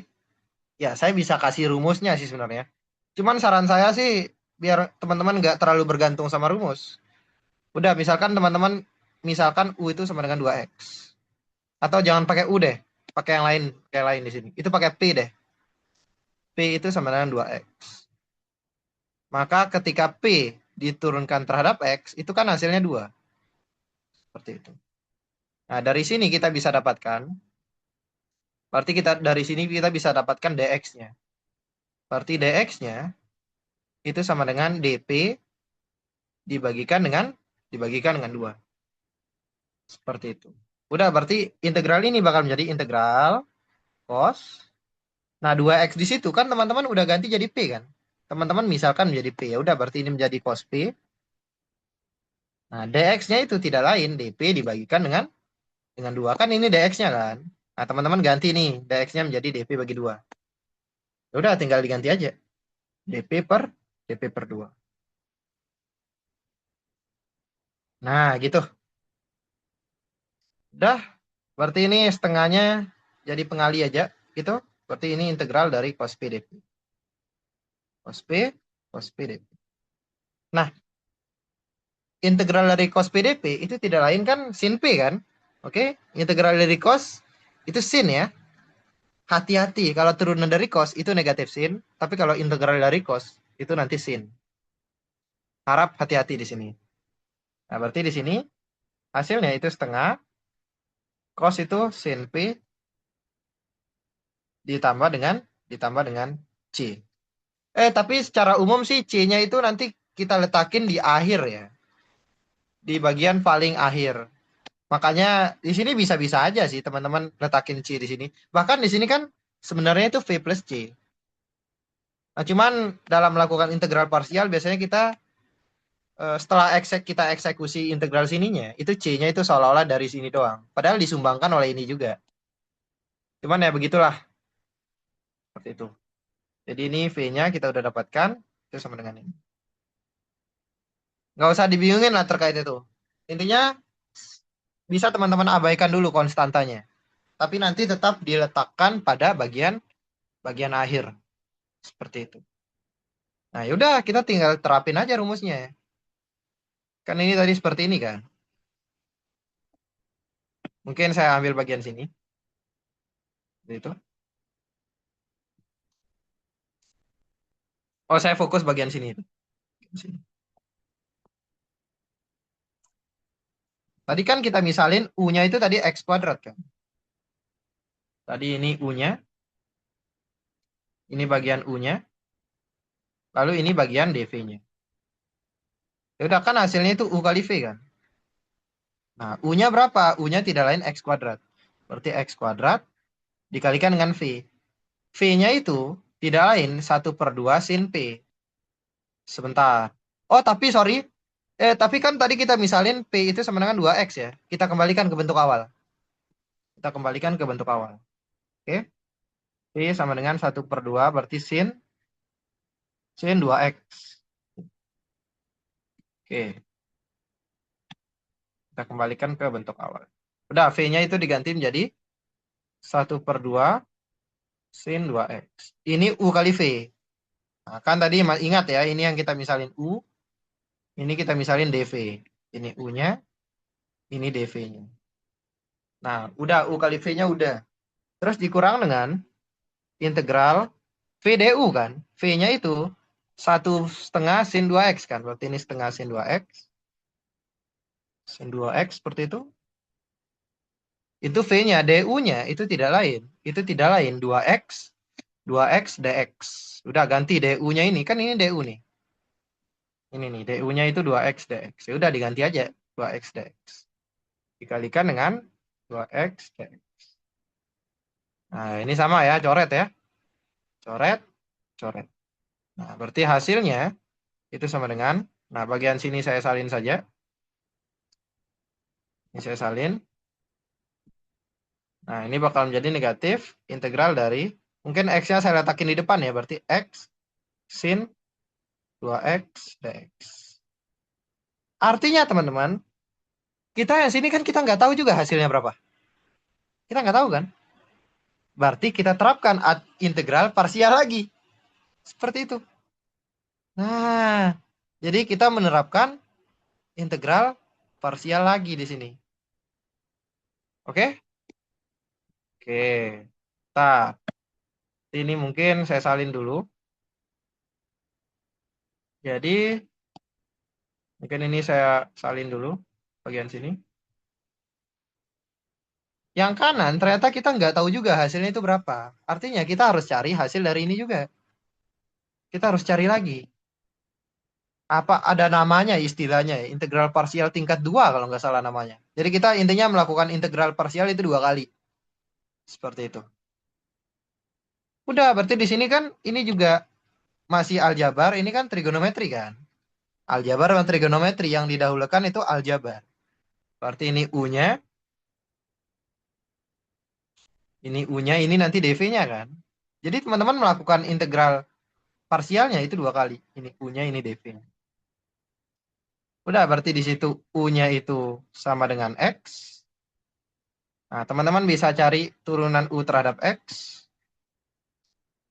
ya saya bisa kasih rumusnya sih sebenarnya. Cuman saran saya sih, biar teman-teman nggak terlalu bergantung sama rumus. Udah, misalkan teman-teman, misalkan U itu sama dengan 2X. Atau jangan pakai U deh, pakai yang lain, kayak lain di sini. Itu pakai P deh. P itu sama dengan 2X. Maka ketika P diturunkan terhadap X, itu kan hasilnya 2. Seperti itu. Nah, dari sini kita bisa dapatkan, berarti kita dari sini kita bisa dapatkan dx-nya. Berarti dx-nya itu sama dengan dp dibagikan dengan 2. Seperti itu. Udah, berarti integral ini bakal menjadi integral cos. Nah, 2x di situ kan teman-teman udah ganti jadi p kan? Teman-teman misalkan menjadi p. Ya udah, berarti ini menjadi cos p. Nah, dx-nya itu tidak lain dp dibagikan dengan 2. Kan ini dx-nya kan? Nah, teman-teman ganti nih, dx-nya menjadi dp bagi 2. Ya udah, tinggal diganti aja. dp per 2. Nah, gitu. Udah, berarti ini setengahnya jadi pengali aja, gitu. Berarti ini integral dari cos P dp. Cos P, cos P dp. Nah, integral dari cos P dp itu tidak lain kan sin P kan? Oke, integral dari cos itu sin ya. Hati-hati, kalau turunan dari cos itu negatif sin, tapi kalau integral dari cos itu nanti sin. Harap hati-hati di sini. Nah, berarti di sini hasilnya itu setengah cos itu sin P ditambah dengan C. Tapi secara umum sih C-nya itu nanti kita letakin di akhir ya. Di bagian paling akhir. Makanya di sini bisa-bisa aja sih teman-teman letakin C di sini. Bahkan di sini kan sebenarnya itu V plus C. Nah, cuman dalam melakukan integral parsial biasanya kita setelah kita eksekusi integral sininya, itu C-nya itu seolah-olah dari sini doang. Padahal disumbangkan oleh ini juga. Cuman ya begitulah. Seperti itu. Jadi ini V-nya kita udah dapatkan. Itu sama dengan ini. Nggak usah dibingungin lah terkait itu. Intinya bisa teman-teman abaikan dulu konstantanya. Tapi nanti tetap diletakkan pada bagian bagian akhir. Seperti itu. Nah, yaudah kita tinggal terapin aja rumusnya. Kan ini tadi seperti ini kan. Mungkin saya ambil bagian sini. Itu. Oh, saya fokus bagian sini. Sini. Tadi kan kita misalin U-nya itu tadi X kuadrat kan. Tadi ini U-nya. Ini bagian U-nya. Lalu ini bagian dv-nya. Ya kan hasilnya itu U kali V kan. Nah, U-nya berapa? U-nya tidak lain X kuadrat. Berarti X kuadrat dikalikan dengan V. V-nya itu tidak lain 1/2 sin P. Sebentar. Oh, tapi sorry. Tapi kan tadi kita misalin P itu sama dengan 2X ya. Kita kembalikan ke bentuk awal. Kita kembalikan ke bentuk awal. Oke. P sama dengan 1/2 berarti sin 2X. Oke. Kita kembalikan ke bentuk awal. Udah, V-nya itu diganti menjadi 1/2 sin 2X. Ini U kali V. Nah, kan tadi ingat ya, ini yang kita misalin U. Ini kita misalin DV. Ini U-nya, ini DV-nya. Nah, udah U kali V-nya udah. Terus dikurang dengan integral VDU kan. V-nya itu 1/2 sin 2X kan. Berarti ini setengah sin 2X. Sin 2X seperti itu. Itu V-nya, DU-nya itu tidak lain. Itu tidak lain 2X, 2X, DX. Udah ganti DU-nya ini. Kan ini DU nih. Ini nih, DU-nya itu 2X, DX. Ya udah diganti aja 2X, DX. Dikalikan dengan 2X, DX. Nah, ini sama ya, coret ya. Coret, coret. Nah, berarti hasilnya itu sama dengan, nah bagian sini saya salin saja. Ini saya salin. Nah, ini bakal menjadi negatif integral dari, mungkin X-nya saya letakin di depan ya, berarti X sin 2X dx. Artinya teman-teman, kita yang sini kan kita nggak tahu juga hasilnya berapa. Kita nggak tahu kan? Berarti kita terapkan integral parsial lagi. Seperti itu. Nah, jadi kita menerapkan integral parsial lagi di sini. Oke? Oke. Nah, ini mungkin saya salin dulu. Jadi, mungkin ini saya salin dulu bagian sini. Yang kanan ternyata kita nggak tahu juga hasilnya itu berapa. Artinya kita harus cari hasil dari ini juga. Kita harus cari lagi. Apa ada namanya istilahnya ya, integral parsial tingkat 2 kalau nggak salah namanya. Jadi kita intinya melakukan integral parsial itu 2 kali. Seperti itu. Udah, berarti di sini kan ini juga masih aljabar, ini kan trigonometri kan. Aljabar dan trigonometri yang didahulukan itu aljabar. Berarti ini U-nya, ini U-nya, ini nanti DV-nya kan. Jadi teman-teman melakukan integral parsialnya itu 2 kali. Ini U-nya, ini DV-nya. Udah, berarti di situ U-nya itu sama dengan X. Nah, teman-teman bisa cari turunan U terhadap X.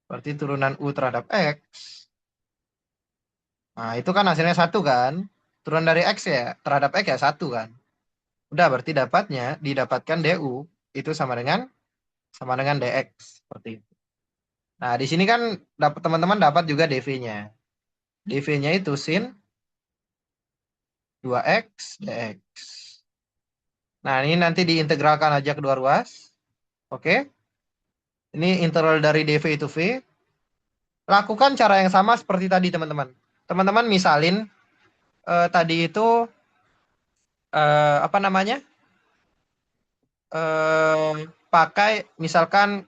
Berarti turunan U terhadap X. Nah, itu kan hasilnya 1 kan. Turunan dari X ya, terhadap X ya 1 kan. Udah, berarti didapatkan DU itu sama dengan DX. Seperti itu. Nah, di sini kan teman-teman dapat juga DV-nya. DV-nya itu sin 2X DX. Nah, ini nanti diintegralkan aja kedua ruas. Oke. Ini integral dari DV itu V. Lakukan cara yang sama seperti tadi, teman-teman. Teman-teman misalin tadi itu apa namanya? Pakai misalkan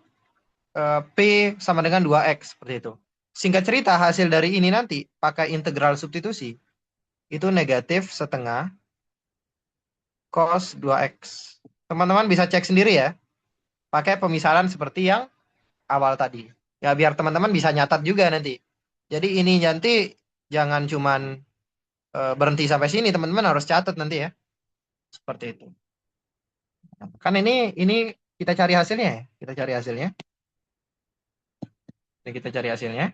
P sama dengan 2X seperti itu. Singkat cerita, hasil dari ini nanti pakai integral substitusi itu negatif setengah cos 2X. Teman-teman bisa cek sendiri ya. Pakai pemisalan seperti yang awal tadi. Ya biar teman-teman bisa nyatat juga nanti. Jadi ini nanti jangan cuman berhenti sampai sini, teman-teman harus catat nanti ya. Seperti itu. Kan ini kita cari hasilnya ya. Kita cari hasilnya. Ini kita cari hasilnya.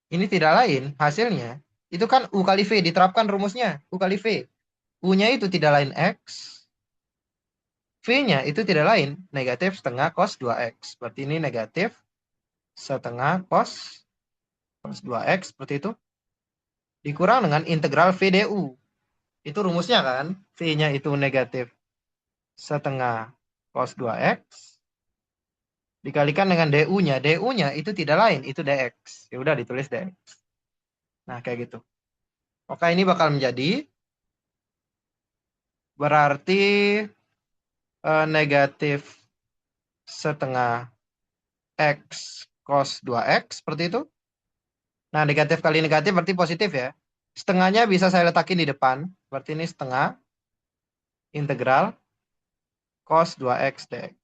Ini tidak lain hasilnya. Itu kan U kali V, diterapkan rumusnya. U kali V. U-nya itu tidak lain X. V-nya itu tidak lain negatif setengah cos 2X. Berarti ini negatif setengah cos 2X seperti itu. Dikurang dengan integral VDU. Itu rumusnya kan. V-nya itu negatif setengah cos 2X. Dikalikan dengan DU-nya. DU-nya itu tidak lain. Itu DX. Ya udah ditulis DX. Nah kayak gitu. Oke, ini bakal menjadi berarti negatif setengah X cos 2X, seperti itu. Nah, negatif kali negatif berarti positif ya. Setengahnya bisa saya letakin di depan. Berarti ini setengah integral cos 2X dx.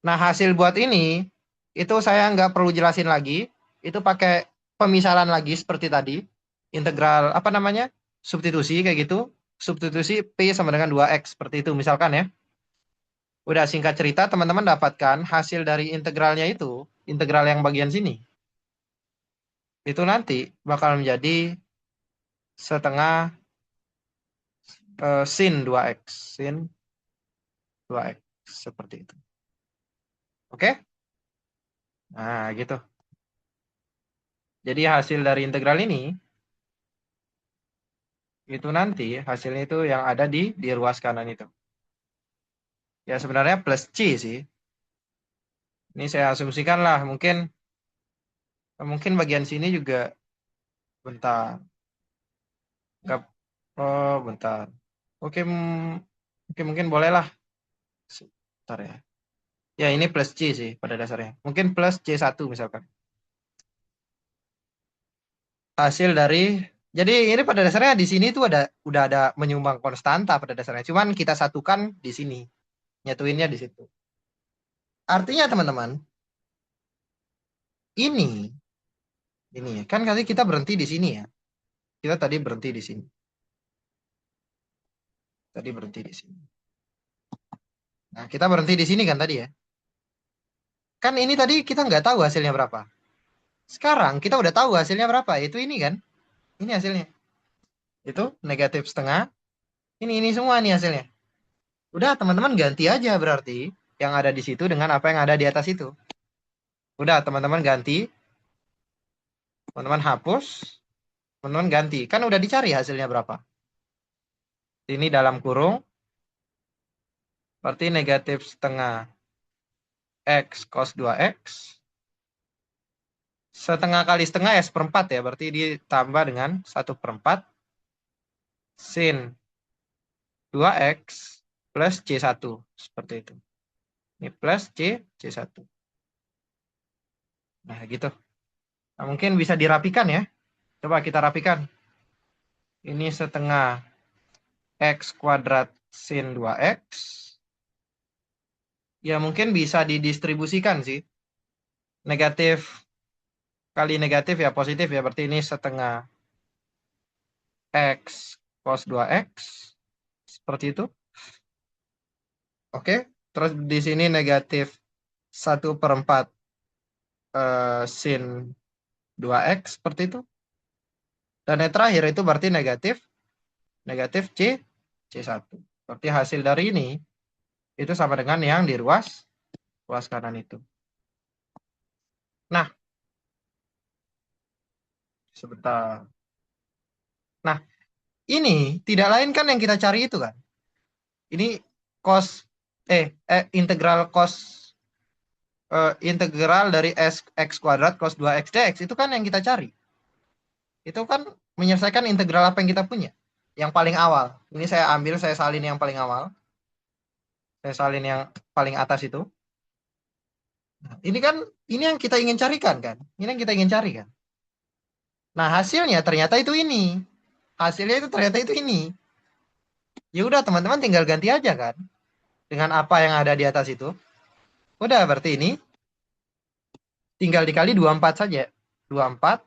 Nah, hasil buat ini, itu saya nggak perlu jelasin lagi. Itu pakai pemisalan lagi seperti tadi. Integral, apa namanya? Substitusi kayak gitu. Substitusi P sama dengan 2X. Seperti itu misalkan ya. Udah singkat cerita, teman-teman dapatkan hasil dari integralnya itu. Integral yang bagian sini. Itu nanti bakal menjadi setengah sin 2X. Sin 2X. Seperti itu. Oke? Nah, gitu. Jadi hasil dari integral ini, itu nanti hasilnya itu yang ada di ruas kanan itu. Ya sebenarnya plus C sih. Ini saya asumsikan lah, mungkin bagian sini juga bentar. Nggak, oh bentar. Oke, oke mungkin boleh lah. Bentar ya. Ya ini plus C sih pada dasarnya. Mungkin plus C1 misalkan. Hasil dari, jadi ini pada dasarnya di sini tuh udah ada menyumbang konstanta pada dasarnya. Cuman kita satukan di sini. Nyatuinnya di situ. Artinya teman-teman, ini ya. Kan kali kita berhenti di sini ya. Kita tadi berhenti di sini. Tadi berhenti di sini. Nah, kita berhenti di sini kan tadi ya. Kan ini tadi kita nggak tahu hasilnya berapa. Sekarang kita udah tahu hasilnya berapa. Itu ini kan. Ini hasilnya. Itu negatif setengah. Ini semua nih hasilnya. Udah teman-teman ganti aja berarti yang ada di situ dengan apa yang ada di atas itu. Udah teman-teman ganti. Teman-teman hapus. Teman-teman ganti. Kan udah dicari hasilnya berapa. Ini dalam kurung. Berarti negatif setengah X cos 2X. Setengah kali setengah ya seperempat ya. Berarti ditambah dengan 1/4 sin 2X plus C1. Seperti itu. Ini plus C1. Nah gitu. Nah, mungkin bisa dirapikan ya. Coba kita rapikan. Ini setengah X kuadrat sin 2X. Ya mungkin bisa didistribusikan sih. Negatif kali negatif ya positif ya. Berarti ini setengah X cos 2X. Seperti itu. Oke. Terus di sini negatif 1/4 sin 2X. Seperti itu. Dan yang terakhir itu berarti negatif C1. Berarti hasil dari ini itu sama dengan yang di ruas kanan itu. Nah, sebentar. Nah, ini tidak lain kan yang kita cari itu kan. Ini cos integral cos integral dari x kuadrat cos 2x dx itu kan yang kita cari. Itu kan menyelesaikan integral apa yang kita punya. Yang paling awal. Ini saya ambil, saya salin yang paling awal. Saya salin yang paling atas itu. Nah, ini kan ini yang kita ingin carikan kan. Ini yang kita ingin cari kan. Nah, hasilnya ternyata itu ini. Hasilnya itu ternyata itu ini. Ya udah teman-teman tinggal ganti aja kan dengan apa yang ada di atas itu. Udah berarti ini tinggal dikali 24 saja. 24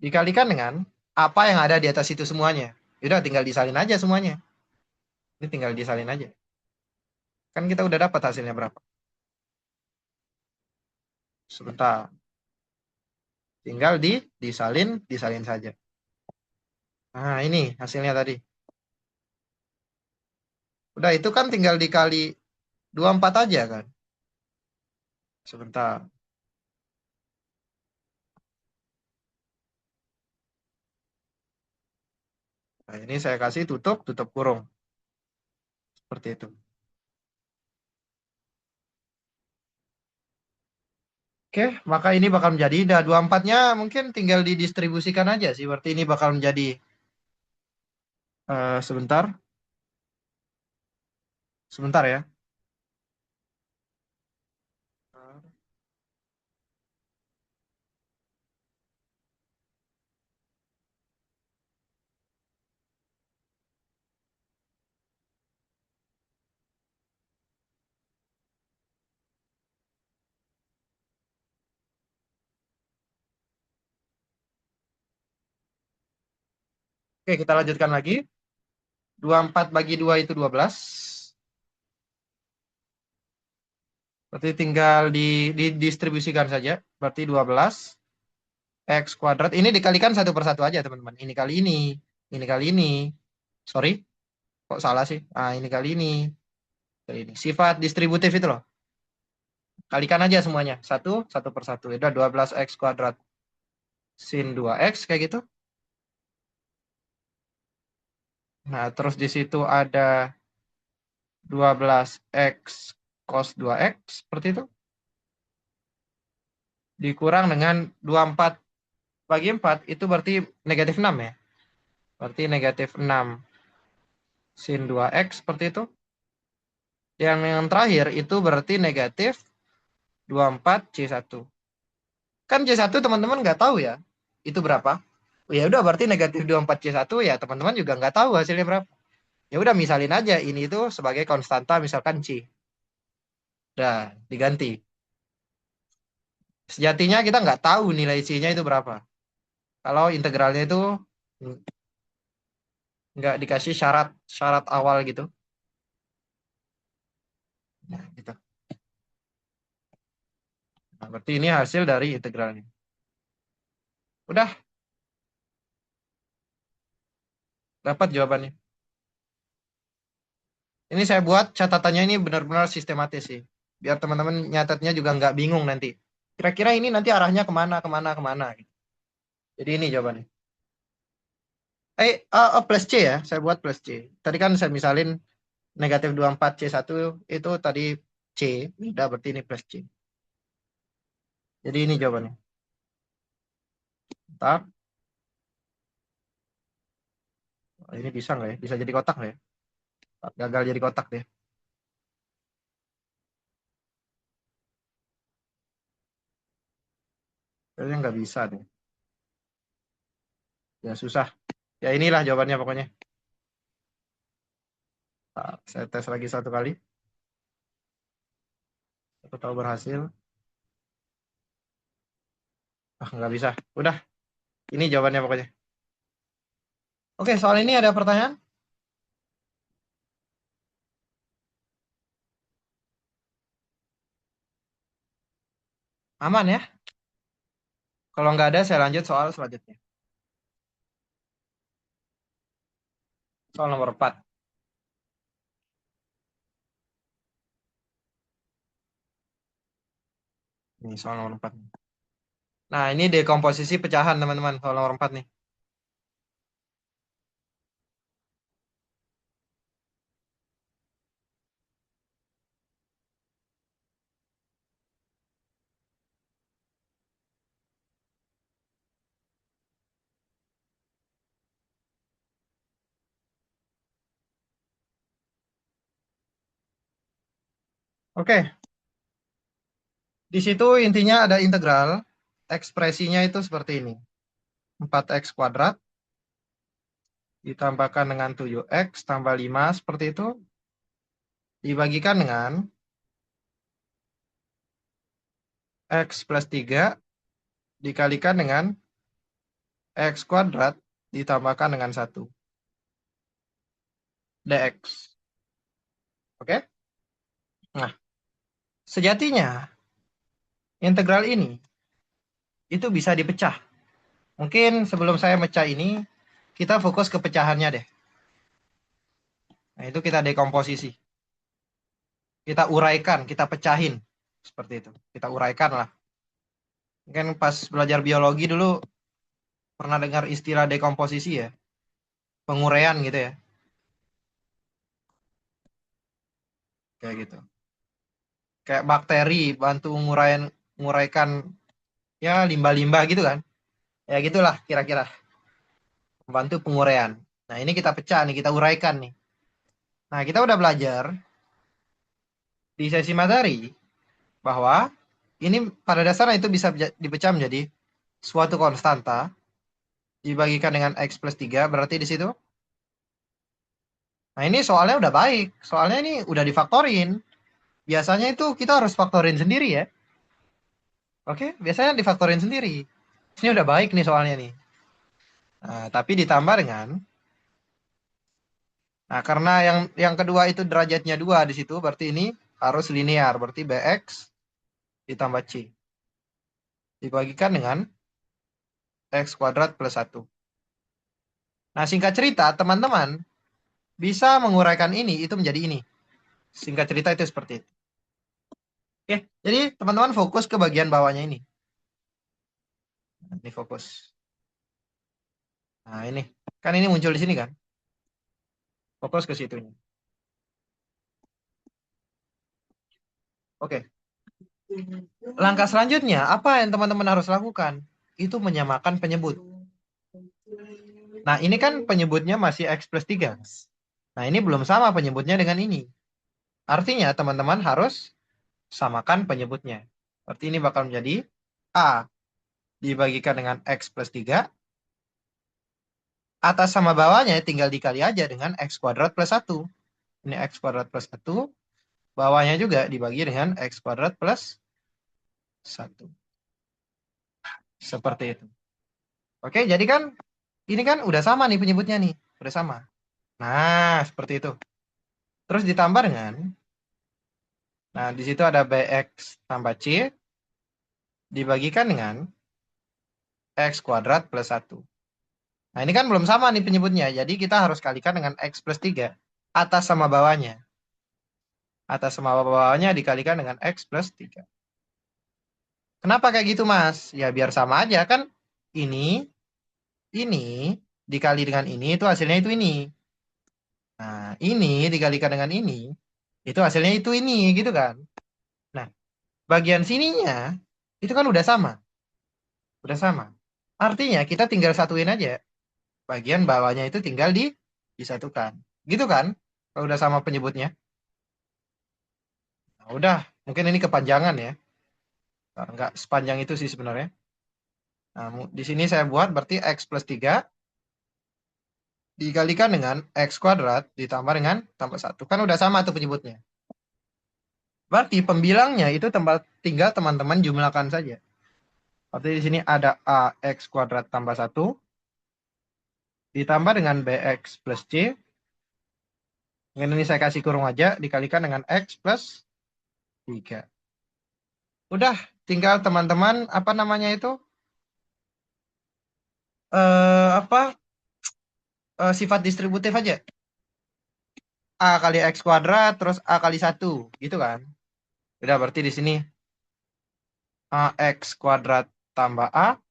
dikalikan dengan apa yang ada di atas itu semuanya. Ya udah tinggal disalin aja semuanya. Ini tinggal disalin aja. Kan kita udah dapat hasilnya berapa. Sebentar. Tinggal disalin saja. Nah, ini hasilnya tadi. Udah itu kan tinggal dikali 24 aja kan. Sebentar. Nah, ini saya kasih tutup kurung. Seperti itu. Oke, maka ini bakal menjadi, dah 24-nya mungkin tinggal didistribusikan aja sih. Berarti ini bakal menjadi, sebentar. Sebentar ya. Oke, kita lanjutkan lagi. 24 bagi 2 itu 12. Berarti tinggal didistribusikan saja. Berarti 12 X kuadrat. Ini dikalikan satu per satu aja, teman-teman. Ini kali ini. Ini kali ini. Sorry, kok salah sih? Ah, ini kali ini. Kali ini. Sifat distributif itu loh. Kalikan aja semuanya. Satu per satu. Udah 12X kuadrat sin 2X kayak gitu. Nah, terus di situ ada 12X cos 2X. Seperti itu. Dikurang dengan 24 bagi 4. Itu berarti negatif 6 ya. Berarti negatif 6 sin 2X. Seperti itu. Yang terakhir itu berarti negatif 24C1. Kan C1 teman-teman nggak tahu ya. Itu berapa? Ya udah berarti negatif 24C1 ya teman-teman juga nggak tahu hasilnya berapa. Ya udah misalin aja ini itu sebagai konstanta misalkan C. Udah diganti. Sejatinya kita nggak tahu nilai C-nya itu berapa. Kalau integralnya itu nggak dikasih syarat awal gitu. Nah, gitu. Nah, berarti ini hasil dari integralnya. Udah dapat jawabannya. Ini saya buat catatannya ini benar-benar sistematis sih. Biar teman-teman nyatetnya juga nggak bingung nanti. Kira-kira ini nanti arahnya kemana, kemana, kemana. Gitu. Jadi ini jawabannya. Plus C ya. Saya buat plus C. Tadi kan saya misalin negatif 24C1 itu tadi C. Udah berarti ini plus C. Jadi ini jawabannya. Bentar. Ini bisa nggak ya? Bisa jadi kotak nggak ya? Gagal jadi kotak deh. Kayaknya nggak bisa deh. Ya susah. Ya inilah jawabannya pokoknya. Nah, saya tes lagi satu kali. Aku tahu berhasil. Ah, nggak bisa. Udah. Ini jawabannya pokoknya. Oke, soal ini ada pertanyaan? Aman ya? Kalau nggak ada, saya lanjut soal selanjutnya. Soal nomor 4. Ini soal nomor 4. Nah, ini dekomposisi pecahan, teman-teman. Soal nomor 4 nih. Oke, di situ intinya ada integral. Ekspresinya itu seperti ini. 4x kuadrat ditambahkan dengan 7x tambah 5 seperti itu. Dibagikan dengan x plus 3 dikalikan dengan x kuadrat ditambahkan dengan 1 dx. Oke? Nah, sejatinya integral ini itu bisa dipecah. Mungkin sebelum saya mecah ini, kita fokus ke pecahannya deh. Nah, itu kita dekomposisi. Kita uraikan, kita pecahin. Seperti itu. Kita uraikan lah. Mungkin pas belajar biologi dulu pernah dengar istilah dekomposisi ya. Penguraian gitu ya. Kayak gitu. Kayak bakteri bantu nguraikan ya limbah-limbah gitu kan. Ya gitulah kira-kira. Membantu penguraian. Nah, ini kita pecah nih, kita uraikan nih. Nah, kita udah belajar di sesi materi bahwa ini pada dasarnya itu bisa dipecah menjadi suatu konstanta dibagikan dengan x plus 3 berarti di situ. Nah, ini soalnya udah baik. Soalnya ini udah difaktorin. Biasanya itu kita harus faktorin sendiri ya. Oke, biasanya difaktorin sendiri. Ini udah baik nih soalnya nih. Nah, tapi ditambah dengan Nah, karena yang kedua itu derajatnya 2 di situ, berarti ini harus linear. Berarti Bx ditambah C. Dibagikan dengan X kuadrat plus 1. Nah, singkat cerita, teman-teman bisa menguraikan ini, itu menjadi ini. Singkat cerita itu seperti itu. Oke, jadi teman-teman fokus ke bagian bawahnya ini. Ini fokus. Nah, ini. Kan ini muncul di sini kan? Fokus ke situnya. Oke. Langkah selanjutnya, apa yang teman-teman harus lakukan? Itu menyamakan penyebut. Nah, ini kan penyebutnya masih X plus 3. Nah, ini belum sama penyebutnya dengan ini. Artinya, teman-teman harus samakan penyebutnya. Berarti ini bakal menjadi A dibagikan dengan X plus 3. Atas sama bawahnya tinggal dikali aja dengan X kuadrat plus 1. Ini X kuadrat plus 1. Bawahnya juga dibagi dengan X kuadrat plus 1. Seperti itu. Oke, jadi kan ini kan udah sama nih penyebutnya nih. Udah sama. Nah, seperti itu. Terus ditambah dengan, nah di situ ada Bx tambah C dibagikan dengan X kuadrat plus 1. Nah, ini kan belum sama nih penyebutnya. Jadi kita harus kalikan dengan X plus 3. Atas sama bawahnya. Atas sama bawahnya dikalikan dengan X plus 3. Kenapa kayak gitu, Mas? Ya biar sama aja kan. Ini dikali dengan ini itu hasilnya itu ini. Nah, ini dikalikan dengan ini itu hasilnya itu ini gitu kan. Nah, bagian sininya itu kan udah sama. Udah sama. Artinya kita tinggal satuin aja. Bagian bawahnya itu tinggal disatukan. Gitu kan? Kalau udah sama penyebutnya. Nah, udah, mungkin ini kepanjangan ya. Nah, nggak sepanjang itu sih sebenarnya. Nah, di sini saya buat berarti X plus 3 dikalikan dengan X kuadrat ditambah dengan tambah 1. Kan udah sama tuh penyebutnya. Berarti pembilangnya itu tinggal teman-teman jumlahkan saja. Berarti di sini ada AX kuadrat tambah 1 ditambah dengan BX plus C. Ini saya kasih kurung aja dikalikan dengan X plus 3. Udah, tinggal teman-teman apa namanya itu? Apa? Sifat distributif aja. A kali X kuadrat terus A kali 1 gitu kan. Udah berarti di sini AX kuadrat tambah A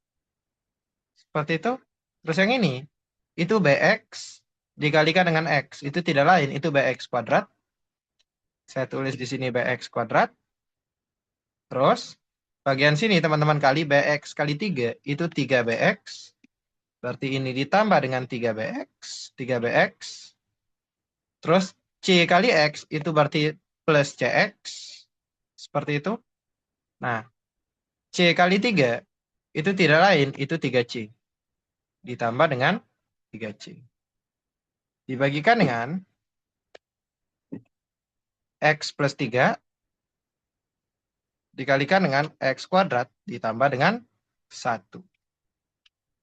seperti itu. Terus yang ini itu BX dikalikan dengan X. Itu tidak lain, itu BX kuadrat. Saya tulis di sini BX kuadrat. Terus bagian sini teman-teman kali BX kali 3 itu 3BX. Berarti ini ditambah dengan 3BX. 3BX. Terus C kali X itu berarti plus CX. Seperti itu. Nah, C kali 3 itu tidak lain, itu 3C. Ditambah dengan 3C. Dibagikan dengan X plus 3 dikalikan dengan X kuadrat ditambah dengan 1.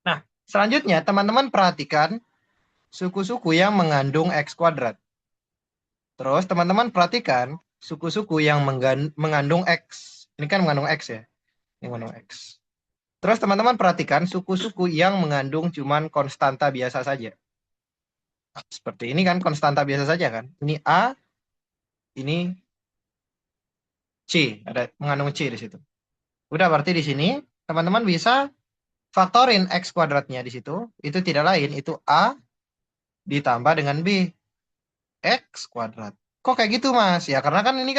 Nah, selanjutnya teman-teman perhatikan suku-suku yang mengandung X kuadrat. Terus teman-teman perhatikan suku-suku yang mengandung X. Ini kan mengandung X ya. Ini mengandung X. Terus teman-teman perhatikan suku-suku yang mengandung cuman konstanta biasa saja. Seperti ini kan konstanta biasa saja kan. Ini A, ini C. Ada mengandung C di situ. Udah berarti di sini teman-teman bisa faktorin X kuadratnya di situ. Itu tidak lain, itu A ditambah dengan B. X kuadrat. Kok kayak gitu Mas? Ya karena kan ini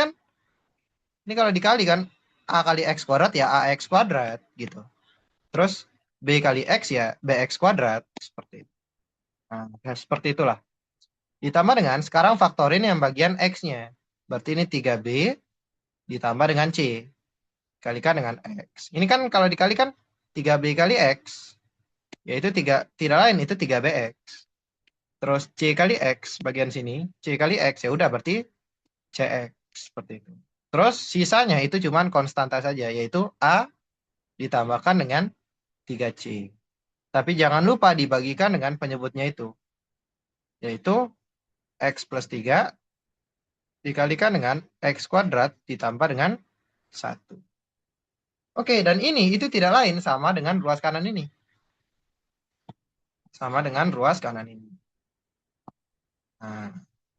kalau dikali kan A kali X kuadrat ya AX kuadrat gitu. Terus B kali X ya BX kuadrat. Seperti itu. Nah, ya, seperti itulah. Ditambah dengan sekarang faktorin yang bagian X-nya. Berarti ini 3B ditambah dengan C. Kalikan dengan X. Ini kan kalau dikalikan 3B kali X. Yaitu tidak lain itu 3BX. Terus C kali X bagian sini. C kali X ya udah berarti CX. Seperti itu. Terus sisanya itu cuman konstanta saja. Yaitu A ditambahkan dengan 3C. Tapi jangan lupa dibagikan dengan penyebutnya itu. Yaitu X plus 3 dikalikan dengan X kuadrat ditambah dengan 1. Oke, dan ini itu tidak lain sama dengan ruas kanan ini. Sama dengan ruas kanan ini. Nah,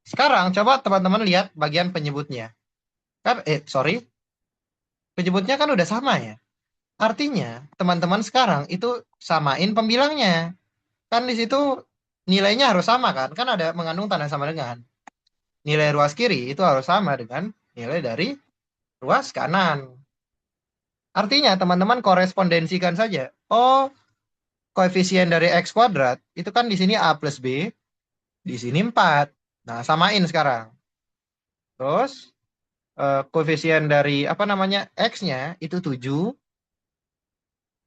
sekarang coba teman-teman lihat bagian penyebutnya. Sorry. Penyebutnya kan udah sama ya. Artinya, teman-teman sekarang itu samain pembilangnya. Kan di situ nilainya harus sama kan? Kan ada mengandung tanda sama dengan. Nilai ruas kiri itu harus sama dengan nilai dari ruas kanan. Artinya, teman-teman korespondensikan saja. Oh, koefisien dari X kuadrat itu kan di sini A plus B, di sini 4. Nah, samain sekarang. Terus, koefisien dari apa namanya X-nya itu 7,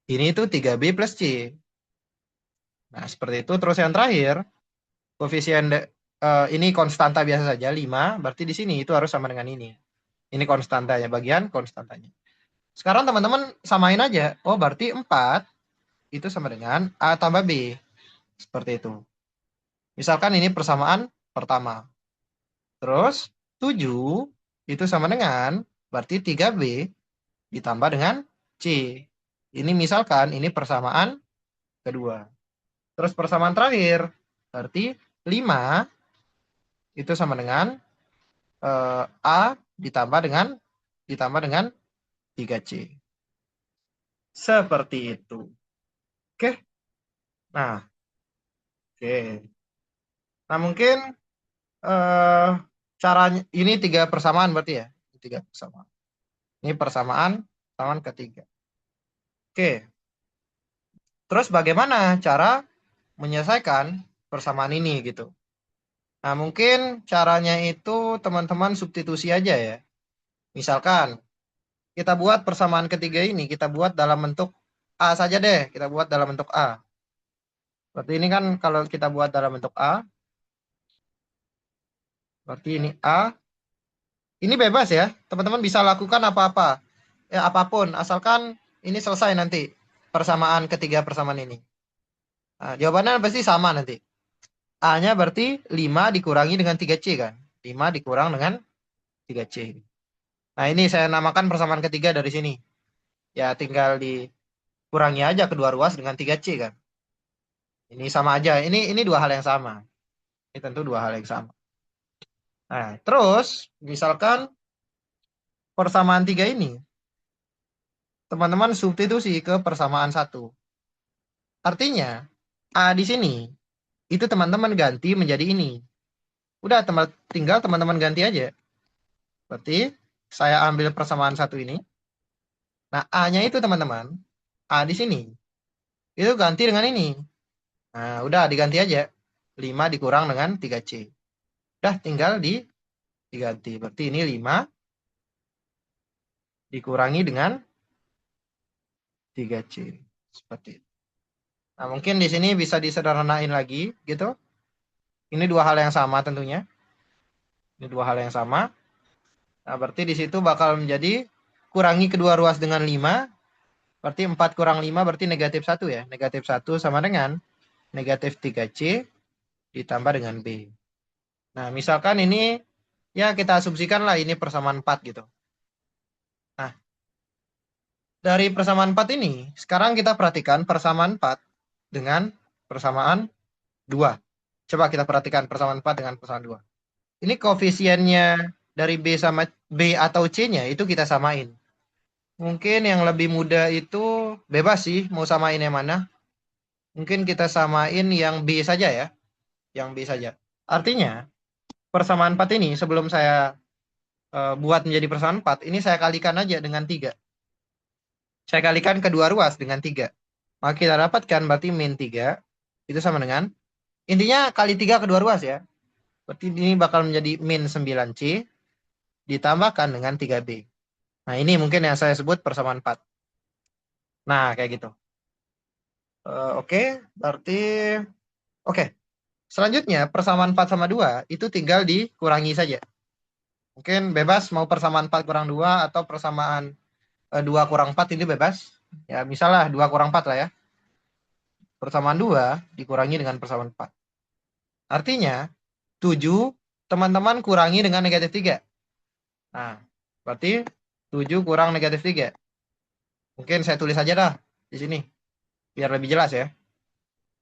ini itu 3B plus C. Nah, seperti itu. Terus yang terakhir, koefisien ini konstanta biasa saja 5, berarti di sini itu harus sama dengan ini. Ini konstantanya, bagian konstantanya. Sekarang teman-teman samain aja. Oh, berarti 4 itu sama dengan A tambah B. Seperti itu. Misalkan ini persamaan pertama. Terus 7 itu sama dengan berarti 3B ditambah dengan C. Ini misalkan ini persamaan kedua. Terus persamaan terakhir berarti 5 itu sama dengan A ditambah dengan 3C. Seperti itu. Oke. Nah, oke. Nah, mungkin caranya ini 3 persamaan berarti ya. 3 persamaan. Ini persamaan ketiga. Oke. Terus bagaimana cara menyelesaikan persamaan ini gitu? Nah, mungkin caranya itu teman-teman substitusi aja ya. Misalkan kita buat persamaan ketiga ini, kita buat dalam bentuk A saja deh. Kita buat dalam bentuk A. Berarti ini kan kalau kita buat dalam bentuk A, berarti ini A. Ini bebas ya. Teman-teman bisa lakukan apa-apa. Ya, apapun. Asalkan ini selesai nanti. Persamaan ketiga persamaan ini. Nah, jawabannya pasti sama nanti. A-nya berarti 5 dikurangi dengan 3C kan. 5 dikurang dengan 3C. Nah, ini saya namakan persamaan ketiga dari sini. Ya, tinggal dikurangi aja kedua ruas dengan 3C kan. Ini sama aja. Ini dua hal yang sama. Ini tentu dua hal yang sama. Nah, terus misalkan persamaan 3 ini teman-teman substitusi ke persamaan 1. Artinya A di sini itu teman-teman ganti menjadi ini. Udah tinggal teman-teman ganti aja. Berarti saya ambil persamaan 1 ini. Nah, A-nya itu teman-teman, A di sini itu ganti dengan ini. Nah, udah diganti aja. 5 dikurang dengan 3C. Udah tinggal diganti. Berarti ini 5 dikurangi dengan 3C. Seperti itu. Nah, mungkin di sini bisa disederhanain lagi gitu. Ini dua hal yang sama tentunya. Ini dua hal yang sama. Nah, berarti di situ bakal menjadi kurangi kedua ruas dengan 5. Berarti 4 kurang 5 berarti negatif 1 ya. Negatif 1 sama dengan negatif 3C ditambah dengan B. Nah, misalkan ini ya kita asumsikan lah ini persamaan 4 gitu. Nah, dari persamaan 4 ini, sekarang kita perhatikan persamaan 4 dengan persamaan 2. Coba kita perhatikan persamaan 4 dengan persamaan 2. Ini koefisiennya dari B sama B atau C-nya itu kita samain. Mungkin yang lebih mudah itu bebas sih mau samain yang mana. Mungkin kita samain yang B saja ya. Yang B saja. Artinya persamaan 4 ini sebelum saya buat menjadi persamaan 4, ini saya kalikan aja dengan 3. Saya kalikan kedua ruas dengan 3. Maka kita dapatkan berarti min 3 itu sama dengan, intinya kali 3 kedua ruas ya. Berarti ini bakal menjadi min 9C ditambahkan dengan 3B. Nah, ini mungkin yang saya sebut persamaan 4. Nah, kayak gitu. Oke, berarti oke. Selanjutnya, persamaan 4 sama 2 itu tinggal dikurangi saja. Mungkin bebas mau persamaan 4 kurang 2 atau persamaan 2 kurang 4 ini bebas. Ya, misalnya 2 kurang 4 lah ya. Persamaan 2 dikurangi dengan persamaan 4. Artinya, 7 teman-teman kurangi dengan negatif 3. Nah, berarti 7 kurang negatif 3. Mungkin saya tulis aja dah di sini, biar lebih jelas ya.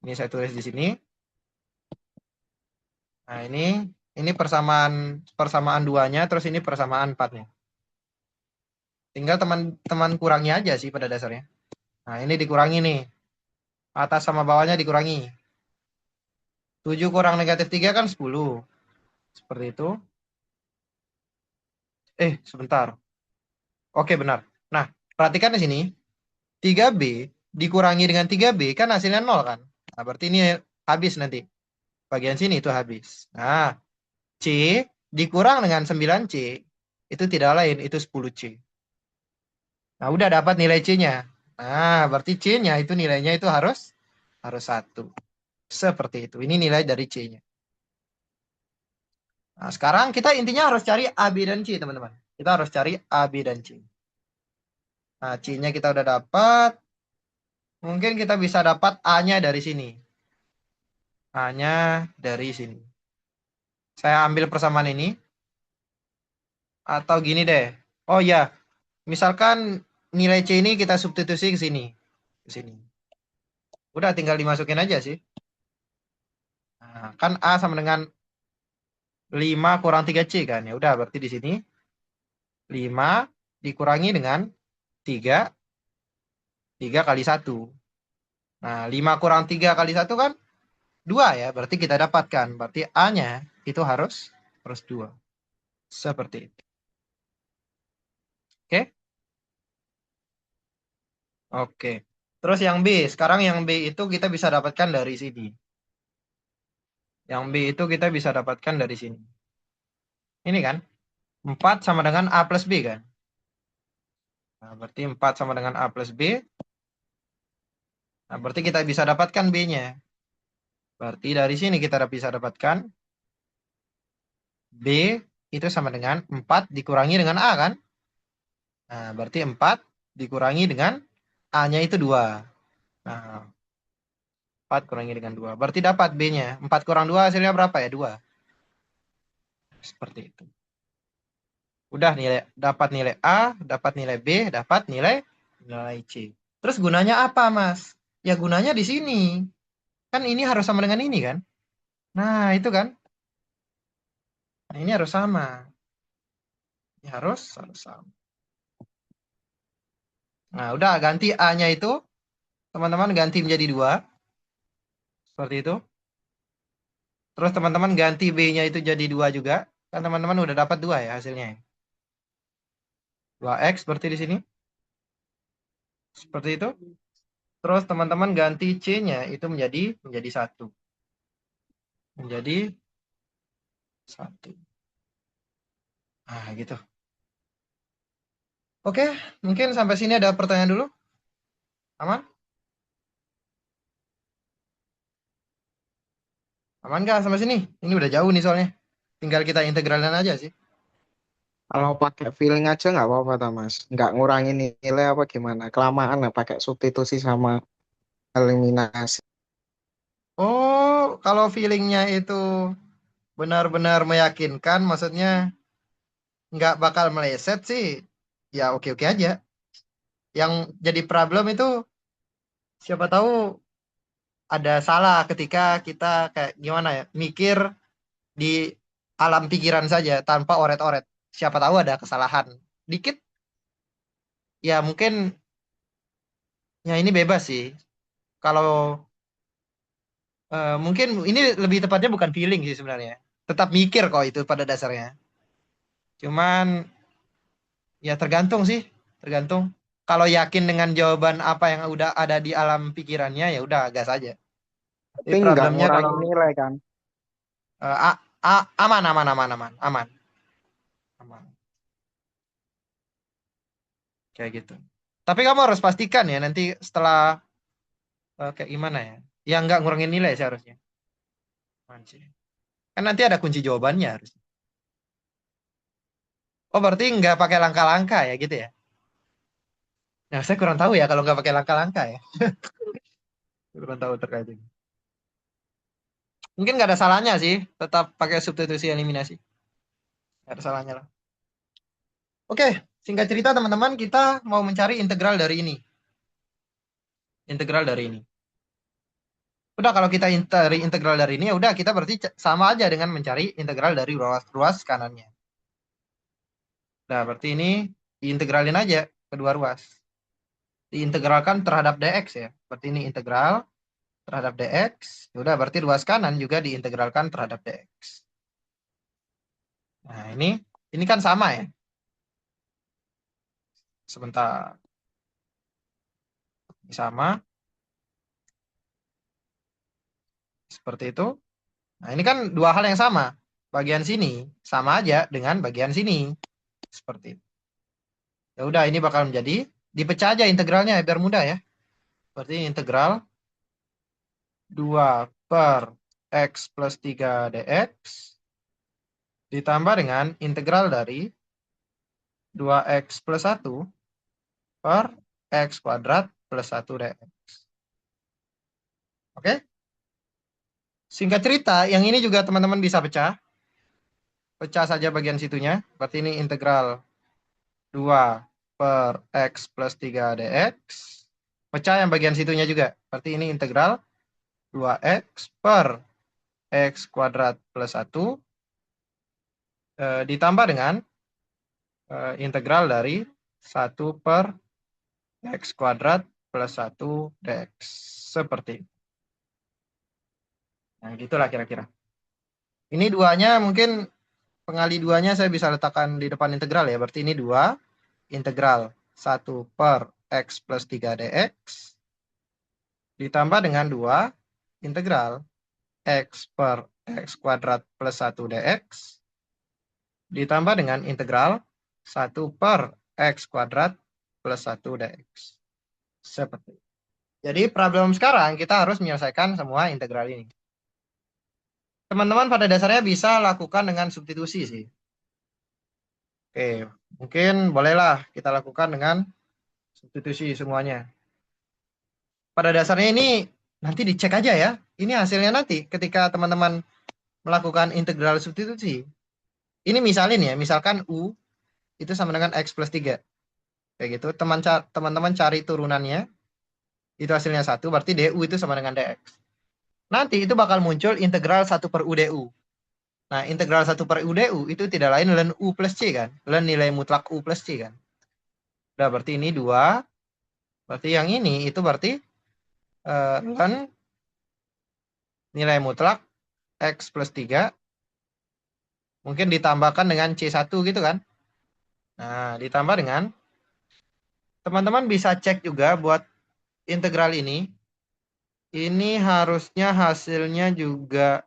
Ini saya tulis di sini. Nah, ini persamaan 2-nya, terus ini persamaan 4-nya. Tinggal teman-teman kurangi aja sih pada dasarnya. Nah, ini dikurangi nih. Atas sama bawahnya dikurangi. 7 kurang negatif 3 kan 10. Seperti itu. Sebentar. Oke, benar. Nah, perhatikan di sini. 3B dikurangi dengan 3B kan hasilnya 0 kan? Nah, berarti ini habis nanti. Bagian sini itu habis. Nah, C dikurang dengan 9C itu tidak lain, itu 10C. Nah, udah dapat nilai C-nya. Nah, berarti C-nya itu nilainya itu harus 1. Seperti itu. Ini nilai dari C-nya. Nah, sekarang kita intinya harus cari A, B, dan C, teman-teman. Kita harus cari A, B, dan C. Nah, C-nya kita udah dapat. Mungkin kita bisa dapat A-nya dari sini. A-nya dari sini. Saya ambil persamaan ini. Atau gini deh. Oh ya, misalkan nilai C ini kita substitusi ke sini. Ke sini. Udah tinggal dimasukin aja sih. Nah, kan A sama dengan 5 kurang 3C kan. Ya udah berarti di sini 5 dikurangi dengan 3. 3 kali 1. Nah, 5 kurang 3 kali 1 kan 2 ya. Berarti kita dapatkan. Berarti A-nya itu harus 2. Seperti itu. Oke? Oke. Terus yang B. Sekarang yang B itu kita bisa dapatkan dari sini. Yang B itu kita bisa dapatkan dari sini. Ini kan. 4 sama dengan A plus B kan. Nah, berarti 4 sama dengan A plus B. Nah, berarti kita bisa dapatkan B-nya. Berarti dari sini kita bisa dapatkan B itu sama dengan 4 dikurangi dengan A kan. Nah, berarti 4 dikurangi dengan A-nya itu 2. Nah, 4 kurangi dengan 2. Berarti dapat B-nya. 4 kurang 2 hasilnya berapa ya? 2. Seperti itu. Udah dapat nilai A, dapat nilai B, dapat nilai C. Terus gunanya apa, Mas? Ya gunanya di sini. Kan ini harus sama dengan ini kan? Nah, itu kan. Nah, ini harus sama. Ini harus sama. Nah, udah ganti A-nya itu. Teman-teman ganti menjadi 2. Seperti itu. Terus teman-teman ganti B-nya itu jadi 2 juga. Kan teman-teman udah dapat 2 ya hasilnya. 2X berarti di sini. Seperti itu. Terus teman-teman ganti C-nya itu menjadi 1. Menjadi 1. Nah, gitu. Oke, mungkin sampai sini ada pertanyaan dulu. Aman? Aman nggak sampai sini? Ini udah jauh nih soalnya. Tinggal kita integralin aja sih. Kalau pakai feeling aja nggak apa-apa, ta, Mas. Nggak ngurangin nilai apa gimana? Kelamaan lah pakai substitusi sama eliminasi. Oh, kalau feelingnya itu benar-benar meyakinkan, maksudnya nggak bakal meleset sih, ya oke-oke aja. Yang jadi problem itu siapa tahu ada salah ketika kita kayak gimana ya, mikir di alam pikiran saja tanpa oret-oret. Siapa tahu ada kesalahan dikit, ya mungkin ya ini bebas sih. Kalau mungkin ini lebih tepatnya bukan feeling sih sebenarnya. Tetap mikir kok itu pada dasarnya. Cuman ya tergantung sih, tergantung. Kalau yakin dengan jawaban apa yang udah ada di alam pikirannya ya udah gas aja. Tapi Tapi nggak problemnya kalau ngurangin nilai kan? aman aman aman aman aman aman kayak gitu. Tapi kamu harus pastikan ya nanti setelah kayak gimana ya, yang nggak ngurangin nilai seharusnya. Aman sih. Kan nanti ada kunci jawabannya harus. Oh berarti nggak pakai langkah-langkah ya gitu ya? Nah saya kurang tahu ya kalau nggak pakai langkah-langkah ya. Kurang tahu terkait ini. Mungkin nggak ada salahnya sih tetap pakai substitusi eliminasi. Nggak ada salahnya lah. Oke, singkat cerita teman-teman, kita mau mencari integral dari ini. Integral dari ini. Udah kalau kita cari integral dari ini, ya udah kita berarti sama aja dengan mencari integral dari ruas kanannya. Nah, berarti ini diintegralin aja kedua ruas. Diintegralkan terhadap dx ya. Berarti ini integral terhadap dx. Ya udah berarti ruas kanan juga diintegralkan terhadap dx. Nah, ini kan sama ya. Sebentar. Ini sama seperti itu. Nah, ini kan dua hal yang sama. Bagian sini sama aja dengan bagian sini. Seperti itu. Ya udah ini bakal menjadi dipecah aja integralnya biar mudah ya. Berarti integral 2 per x plus 3 dx ditambah dengan integral dari 2x plus 1 per x kuadrat plus 1 dx. Oke? Singkat cerita, yang ini juga teman-teman bisa pecah. Pecah saja bagian situnya. Berarti ini integral 2 per x plus 3 dx. Pecah yang bagian situnya juga. Berarti ini integral 2x per x kuadrat plus 1 ditambah dengan integral dari 1 per x kuadrat plus 1 dx. Seperti itu. Nah, gitulah kira-kira. Ini duanya mungkin pengali duanya saya bisa letakkan di depan integral ya. Berarti ini 2 integral 1 per x plus 3 dx ditambah dengan 2 integral x per x kuadrat plus 1 dx ditambah dengan integral 1 per x kuadrat plus 1 dx. Seperti itu. Jadi problem sekarang kita harus menyelesaikan semua integral ini. Teman-teman pada dasarnya bisa lakukan dengan substitusi sih. Oke, mungkin bolehlah kita lakukan dengan substitusi semuanya. Pada dasarnya ini nanti dicek aja ya. Ini hasilnya nanti ketika teman-teman melakukan integral substitusi. Ini misalin ya, misalkan U itu sama dengan X plus 3. Kayak gitu, teman-teman cari turunannya, itu hasilnya 1, berarti DU itu sama dengan DX. Nanti itu bakal muncul integral 1 per U DU. Nah, integral 1 per U DU itu tidak lain ln U plus C kan. Ln nilai mutlak U plus C kan. Udah, berarti ini 2. Berarti yang ini itu berarti ln nilai mutlak X plus 3 mungkin ditambahkan dengan C1 gitu kan. Nah, ditambah dengan teman-teman bisa cek juga buat integral ini. Ini harusnya hasilnya juga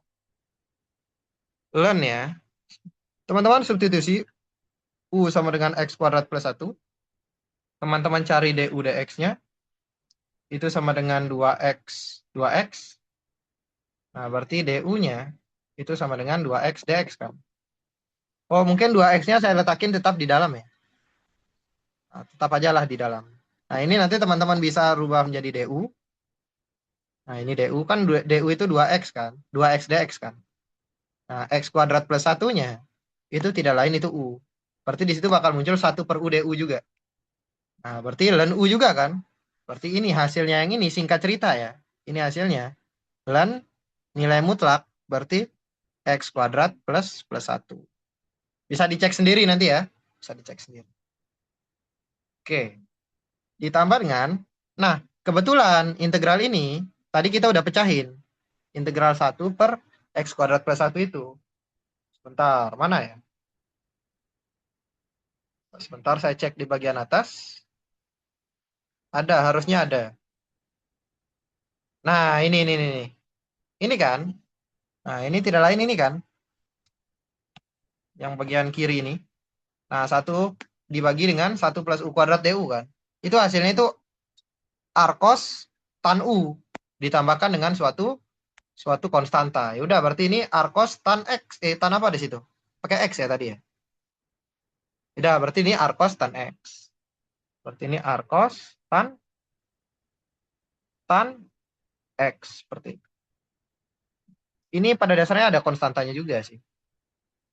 ln ya. Teman-teman substitusi U sama dengan X kuadrat plus 1. Teman-teman cari DU dx-nya. Itu sama dengan 2X. 2X. Nah, berarti DU-nya itu sama dengan 2X dx kan. Oh, mungkin 2X-nya saya letakin tetap di dalam ya. Nah, tetap aja lah di dalam. Nah, ini nanti teman-teman bisa rubah menjadi DU. Nah, ini DU kan DU itu 2X kan. 2X dx kan. Nah, X kuadrat plus 1-nya itu tidak lain itu U. Berarti di situ bakal muncul 1 per U DU juga. Nah, berarti ln U juga kan. Berarti ini hasilnya yang ini singkat cerita ya. Ini hasilnya. Ln nilai mutlak berarti X kuadrat plus 1. Bisa dicek sendiri nanti ya. Bisa dicek sendiri. Oke. Ditambah dengan, nah kebetulan integral ini, tadi kita udah pecahin. Integral 1 per X kuadrat plus 1 itu. Sebentar, mana ya? Sebentar saya cek di bagian atas. Ada, harusnya ada. Nah, ini. Ini kan. Nah, ini tidak lain ini kan. Yang bagian kiri ini. Nah, 1 dibagi dengan 1 plus U kuadrat DU kan. Itu hasilnya itu arkos tan U ditambahkan dengan suatu konstanta. Ya udah berarti ini arkos tan X. Tan apa di situ? Pakai X ya tadi ya. Udah berarti ini arkos tan X. Berarti ini arkos tan X seperti itu. Ini pada dasarnya ada konstantanya juga sih.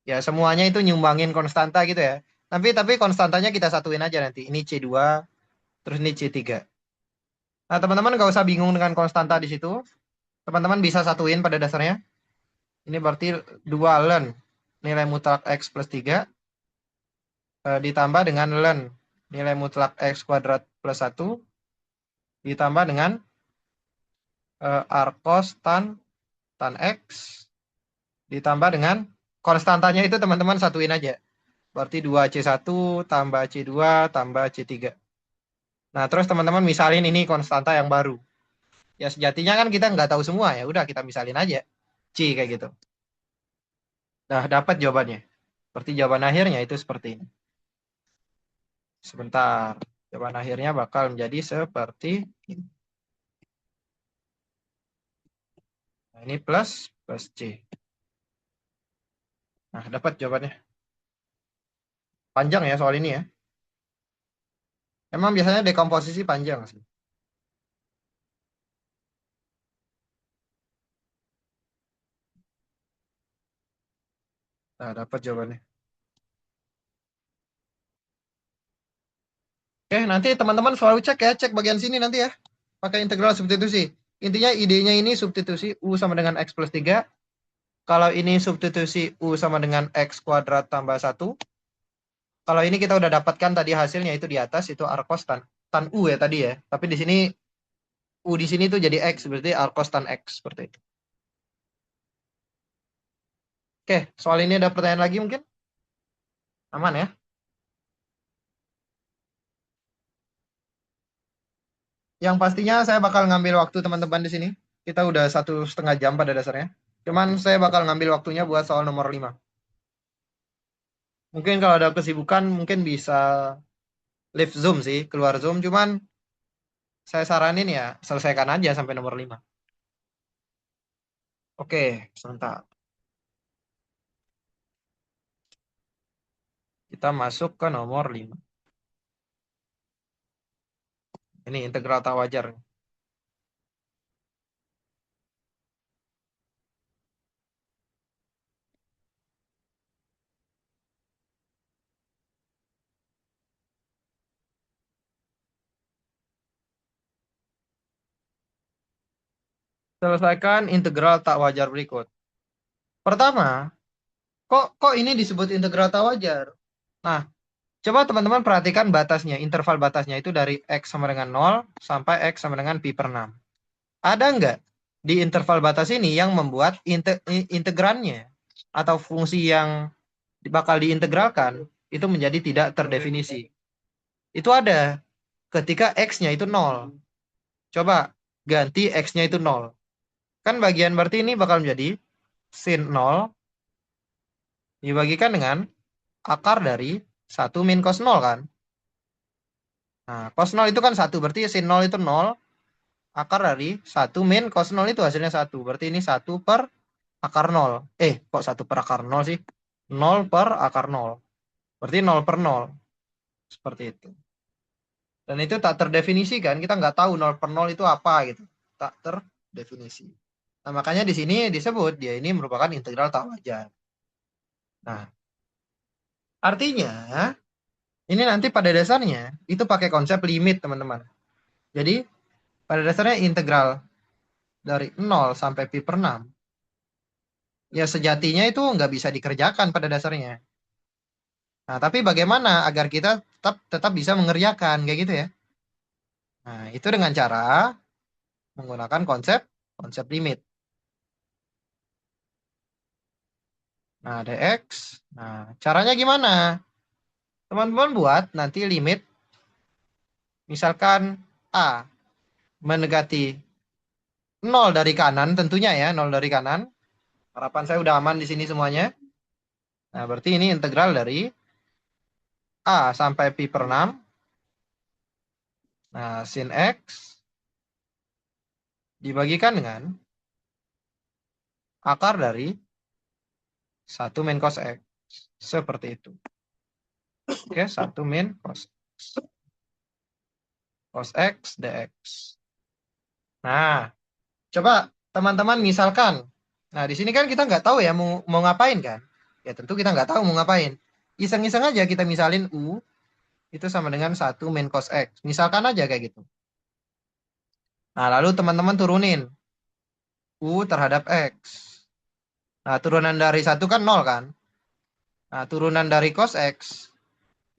Ya, semuanya itu nyumbangin konstanta gitu ya. Tapi konstantanya kita satuin aja nanti. Ini C2, terus ini C3. Nah, teman-teman nggak usah bingung dengan konstanta di situ. Teman-teman bisa satuin pada dasarnya. Ini berarti 2 ln nilai mutlak X plus 3 ditambah dengan ln nilai mutlak X kuadrat plus 1 ditambah dengan arcos tan X ditambah dengan konstantanya itu teman-teman satuin aja. Berarti 2C1 tambah C2 tambah C3. Nah, terus teman-teman misalin ini konstanta yang baru. Ya sejatinya kan kita nggak tahu semua ya. Udah kita misalin aja. C kayak gitu. Nah, dapat jawabannya. Berarti jawaban akhirnya itu seperti ini. Sebentar. Jawaban akhirnya bakal menjadi seperti ini. Nah, ini plus C. Nah, dapat jawabannya. Panjang ya soal ini ya. Emang biasanya dekomposisi panjang sih. Nah, dapat jawabannya. Oke, nanti teman-teman selalu cek ya. Cek bagian sini nanti ya. Pakai integral substitusi. Intinya idenya ini substitusi U sama dengan X plus 3. Kalau ini substitusi U sama dengan X kuadrat tambah 1. Kalau ini kita udah dapatkan tadi hasilnya itu di atas. Itu arcos tan U ya tadi ya. Tapi di sini U di sini tuh jadi X. Berarti arcos tan X. Seperti itu. Oke, soal ini ada pertanyaan lagi mungkin? Aman ya? Yang pastinya saya bakal ngambil waktu teman-teman di sini. Kita udah 1,5 jam pada dasarnya. Cuman saya bakal ngambil waktunya buat soal nomor 5. Mungkin kalau ada kesibukan mungkin bisa live Zoom sih, keluar Zoom. Cuman saya saranin ya selesaikan aja sampai nomor 5. Oke, sebentar. Kita masuk ke nomor 5. Ini integral tak wajar. Selesaikan integral tak wajar berikut. Pertama, kok ini disebut integral tak wajar? Nah, coba teman-teman perhatikan batasnya, interval batasnya itu dari X sama dengan 0 sampai X sama dengan pi per 6. Ada nggak di interval batas ini yang membuat integrannya atau fungsi yang bakal diintegralkan itu menjadi tidak terdefinisi? Itu ada ketika X-nya itu 0. Coba ganti X-nya itu 0. Kan bagian berarti ini bakal menjadi sin 0 dibagikan dengan akar dari 1 min cos 0 kan? Nah, cos 0 itu kan 1, berarti sin 0 itu 0, akar dari 1 min cos 0 itu hasilnya 1. Berarti ini 1 per akar 0. Kok 1 per akar 0 sih? 0 per akar 0. Berarti 0 per 0. Seperti itu. Dan itu tak terdefinisi kan? Kita nggak tahu 0 per 0 itu apa gitu. Tak terdefinisi. Nah, makanya di sini disebut dia ini merupakan integral tak wajar. Nah, artinya ini nanti pada dasarnya itu pakai konsep limit, teman-teman. Jadi, pada dasarnya integral dari 0 sampai pi per 6, ya sejatinya itu nggak bisa dikerjakan pada dasarnya. Nah, tapi bagaimana agar kita tetap bisa mengerjakan, kayak gitu ya. Nah, itu dengan cara menggunakan konsep limit. Nah, dx. Nah, caranya gimana? Teman-teman buat nanti limit, misalkan A mendekati 0 dari kanan, tentunya ya, 0 dari kanan. Harapan saya udah aman di sini semuanya. Nah, berarti ini integral dari A sampai pi per 6. Nah, sin X dibagikan dengan akar dari 1 min cos X. Seperti itu. Oke, 1 min cos X dx. Nah, coba teman-teman misalkan. Nah, di sini kan kita nggak tahu ya mau ngapain kan. Ya tentu kita nggak tahu mau ngapain. Iseng-iseng aja kita misalin U itu sama dengan 1 min cos X. Misalkan aja kayak gitu. Nah, lalu teman-teman turunin U terhadap X. Nah, turunan dari 1 kan 0 kan? Nah, turunan dari cos X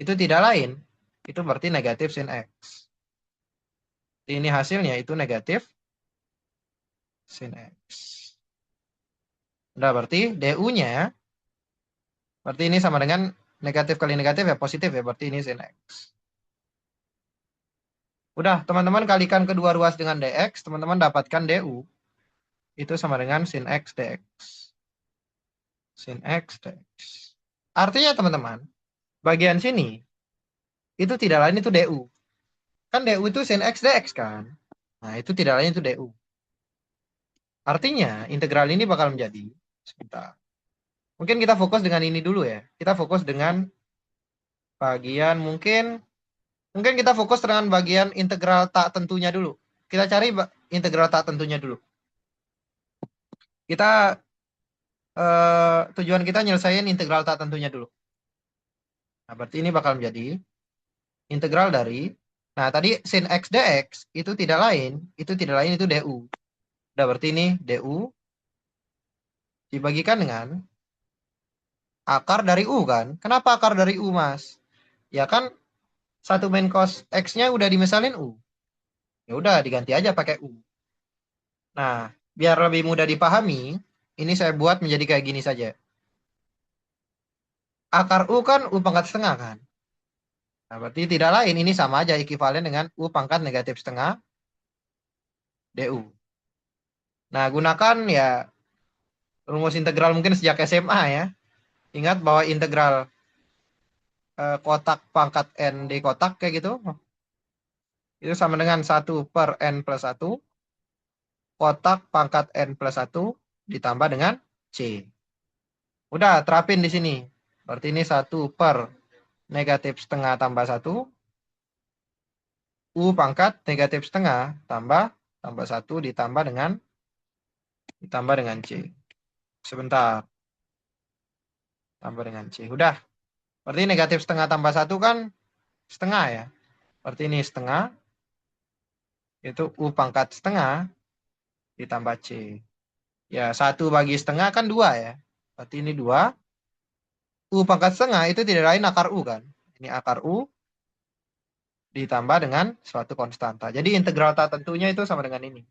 itu tidak lain. Itu berarti negatif sin X. Ini hasilnya itu negatif sin X. Udah berarti DU-nya, berarti ini sama dengan negatif kali negatif ya positif ya. Berarti ini sin X. Udah, teman-teman kalikan kedua ruas dengan dx, teman-teman dapatkan du. Itu sama dengan sin x dx. Sin x dx. Artinya teman-teman, bagian sini, itu tidak lain itu du. Kan du itu sin x dx kan. Nah, itu tidak lain itu du. Artinya, integral ini bakal menjadi, sebentar. Mungkin kita fokus dengan ini dulu ya. Kita fokus dengan bagian mungkin kita fokus dengan bagian integral tak tentunya dulu. Kita cari integral tak tentunya dulu. Kita tujuan kita nyelesain integral tak tentunya dulu. Nah, berarti ini bakal menjadi integral dari, nah tadi sin x dx itu tidak lain itu du. Udah berarti ini du dibagikan dengan akar dari u kan. Kenapa akar dari u, Mas? Ya kan 1 min cos x-nya udah dimisalin u. Ya udah diganti aja pakai u. Nah, biar lebih mudah dipahami, ini saya buat menjadi kayak gini saja. Akar u kan u pangkat setengah kan. Nah, berarti tidak lain, ini sama aja ekuivalen dengan u pangkat negatif setengah du. Nah, gunakan ya rumus integral mungkin sejak SMA ya. Ingat bahwa integral kotak pangkat n di kotak kayak gitu. Itu sama dengan 1/n+1 kotak pangkat n+1 ditambah dengan c. Udah, terapin di sini. Berarti ini 1/negatif setengah tambah 1. U pangkat negatif setengah tambah 1 ditambah dengan C. Sebentar. Tambah dengan C. Udah. Berarti negatif setengah tambah 1 kan setengah ya. Berarti ini setengah. Itu U pangkat setengah ditambah C. Ya, 1 bagi setengah kan 2 ya. Berarti ini 2. U pangkat setengah itu tidak lain akar U kan. Ini akar U ditambah dengan suatu konstanta. Jadi integral tak tentunya itu sama dengan ini.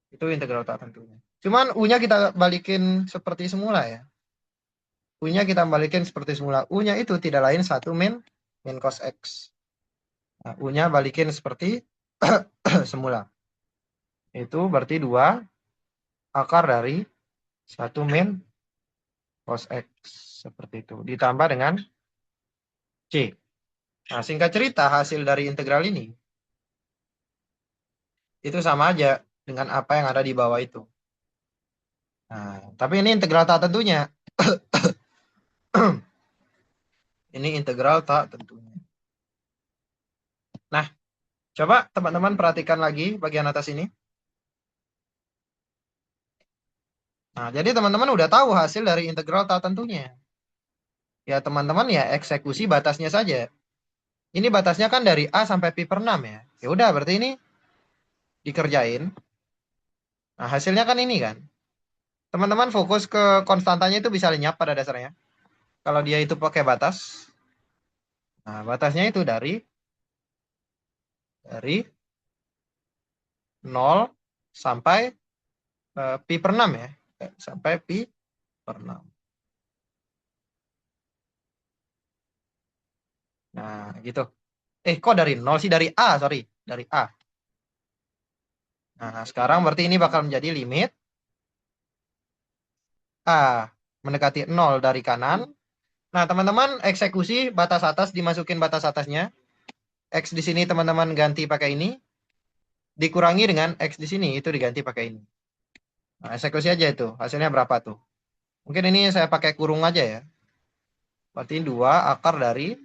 Itu integral tak tentunya. Cuman U-nya kita balikin seperti semula ya. U-nya kita balikin seperti semula. U-nya itu tidak lain 1 min cos X. Nah, U-nya balikin seperti semula. Itu berarti 2 akar dari 1 min cos X. Seperti itu. Ditambah dengan C. Nah, singkat cerita hasil dari integral ini itu sama aja dengan apa yang ada di bawah itu. Nah, tapi ini integral tak tentunya. Ini integral tak tentunya. Nah, coba teman-teman perhatikan lagi bagian atas ini. Nah, jadi teman-teman udah tahu hasil dari integral tak tentunya. Ya, teman-teman ya eksekusi batasnya saja. Ini batasnya kan dari A sampai pi per 6 ya. Ya udah, berarti ini dikerjain. Nah, hasilnya kan ini kan. Teman-teman fokus ke konstantanya itu bisa lenyap pada dasarnya. Kalau dia itu pakai batas. Nah, batasnya itu dari 0 sampai pi per 6 ya. Sampai pi per 6. Nah, gitu. Kok dari 0 sih? Dari A, sorry. Dari A. Nah, sekarang berarti ini bakal menjadi limit A mendekati 0 dari kanan. Nah, teman-teman eksekusi batas atas, dimasukin batas atasnya. X di sini teman-teman ganti pakai ini. Dikurangi dengan X di sini, itu diganti pakai ini. Nah, eksekusi aja itu. Hasilnya berapa tuh? Mungkin ini saya pakai kurung aja ya. Berarti 2 akar dari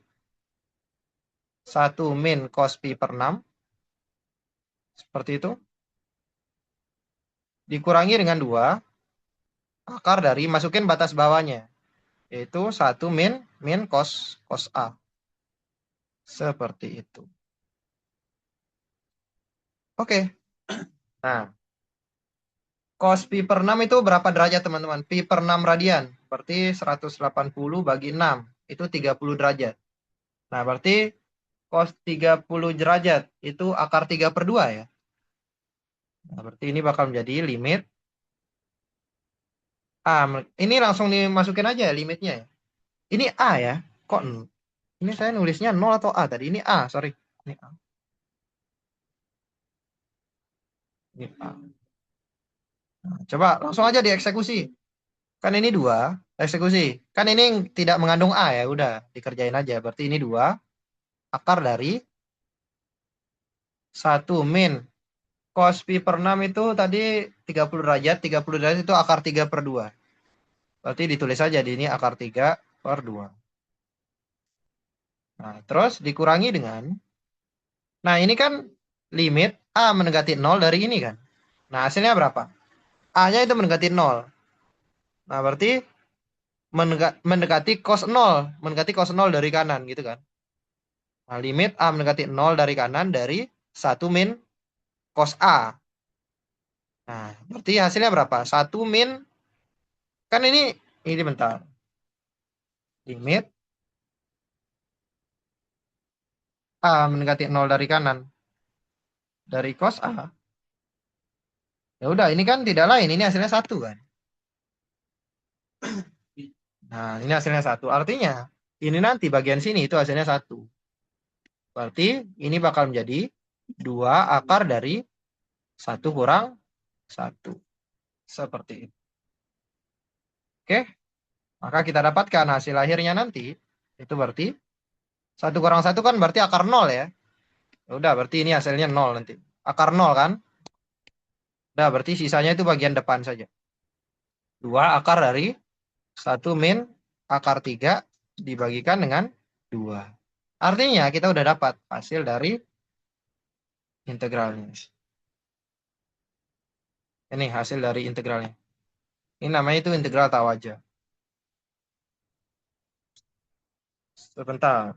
1 min cos pi per 6. Seperti itu. Dikurangi dengan 2 akar dari, masukin batas bawahnya. Yaitu 1 min cos A. Seperti itu. Oke. Nah, cos pi per 6 itu berapa derajat teman-teman? Pi per 6 radian. Berarti 180 bagi 6. Itu 30 derajat. Nah, berarti cos 30 derajat itu akar 3 per 2 ya. Nah, berarti ini bakal menjadi limit A. Ini langsung dimasukin aja ya limitnya ya. Ini A ya. Kok ini saya nulisnya 0 atau A tadi? Ini A, sorry. Ini A. Ini A. Nah, coba langsung aja dieksekusi. Kan ini 2, eksekusi. Kan ini tidak mengandung A ya, udah dikerjain aja. Berarti ini 2 akar dari 1 min cos pi per 6 itu tadi 30 derajat. 30 derajat itu akar 3 per 2. Berarti ditulis aja di ini akar 3 per 2. Nah, terus dikurangi dengan, nah ini kan limit A mendekati 0 dari ini kan. Nah, hasilnya berapa? A-nya itu mendekati 0. Nah, berarti mendekati cos 0. Mendekati cos 0 dari kanan gitu kan. Nah, limit A mendekati 0 dari kanan dari 1 min cos A. Nah, berarti hasilnya berapa? 1 min, kan ini bentar. Limit A mendekati 0 dari kanan. Dari cos A. Ya udah, ini kan tidak lain. Ini hasilnya 1 kan. Nah, ini hasilnya 1. Artinya, ini nanti bagian sini itu hasilnya 1. Berarti ini bakal menjadi 2 akar dari 1 kurang 1. Seperti itu. Oke, maka kita dapatkan hasil akhirnya nanti. Itu berarti 1 kurang 1 kan berarti akar 0 ya. Ya udah, berarti ini hasilnya 0 nanti. Akar 0 kan. Udah, berarti sisanya itu bagian depan saja. 2 akar dari 1 min akar 3 dibagikan dengan 2. Artinya kita udah dapat hasil dari integralnya. Ini hasil dari integralnya. Ini namanya itu integral tahu aja. Sebentar.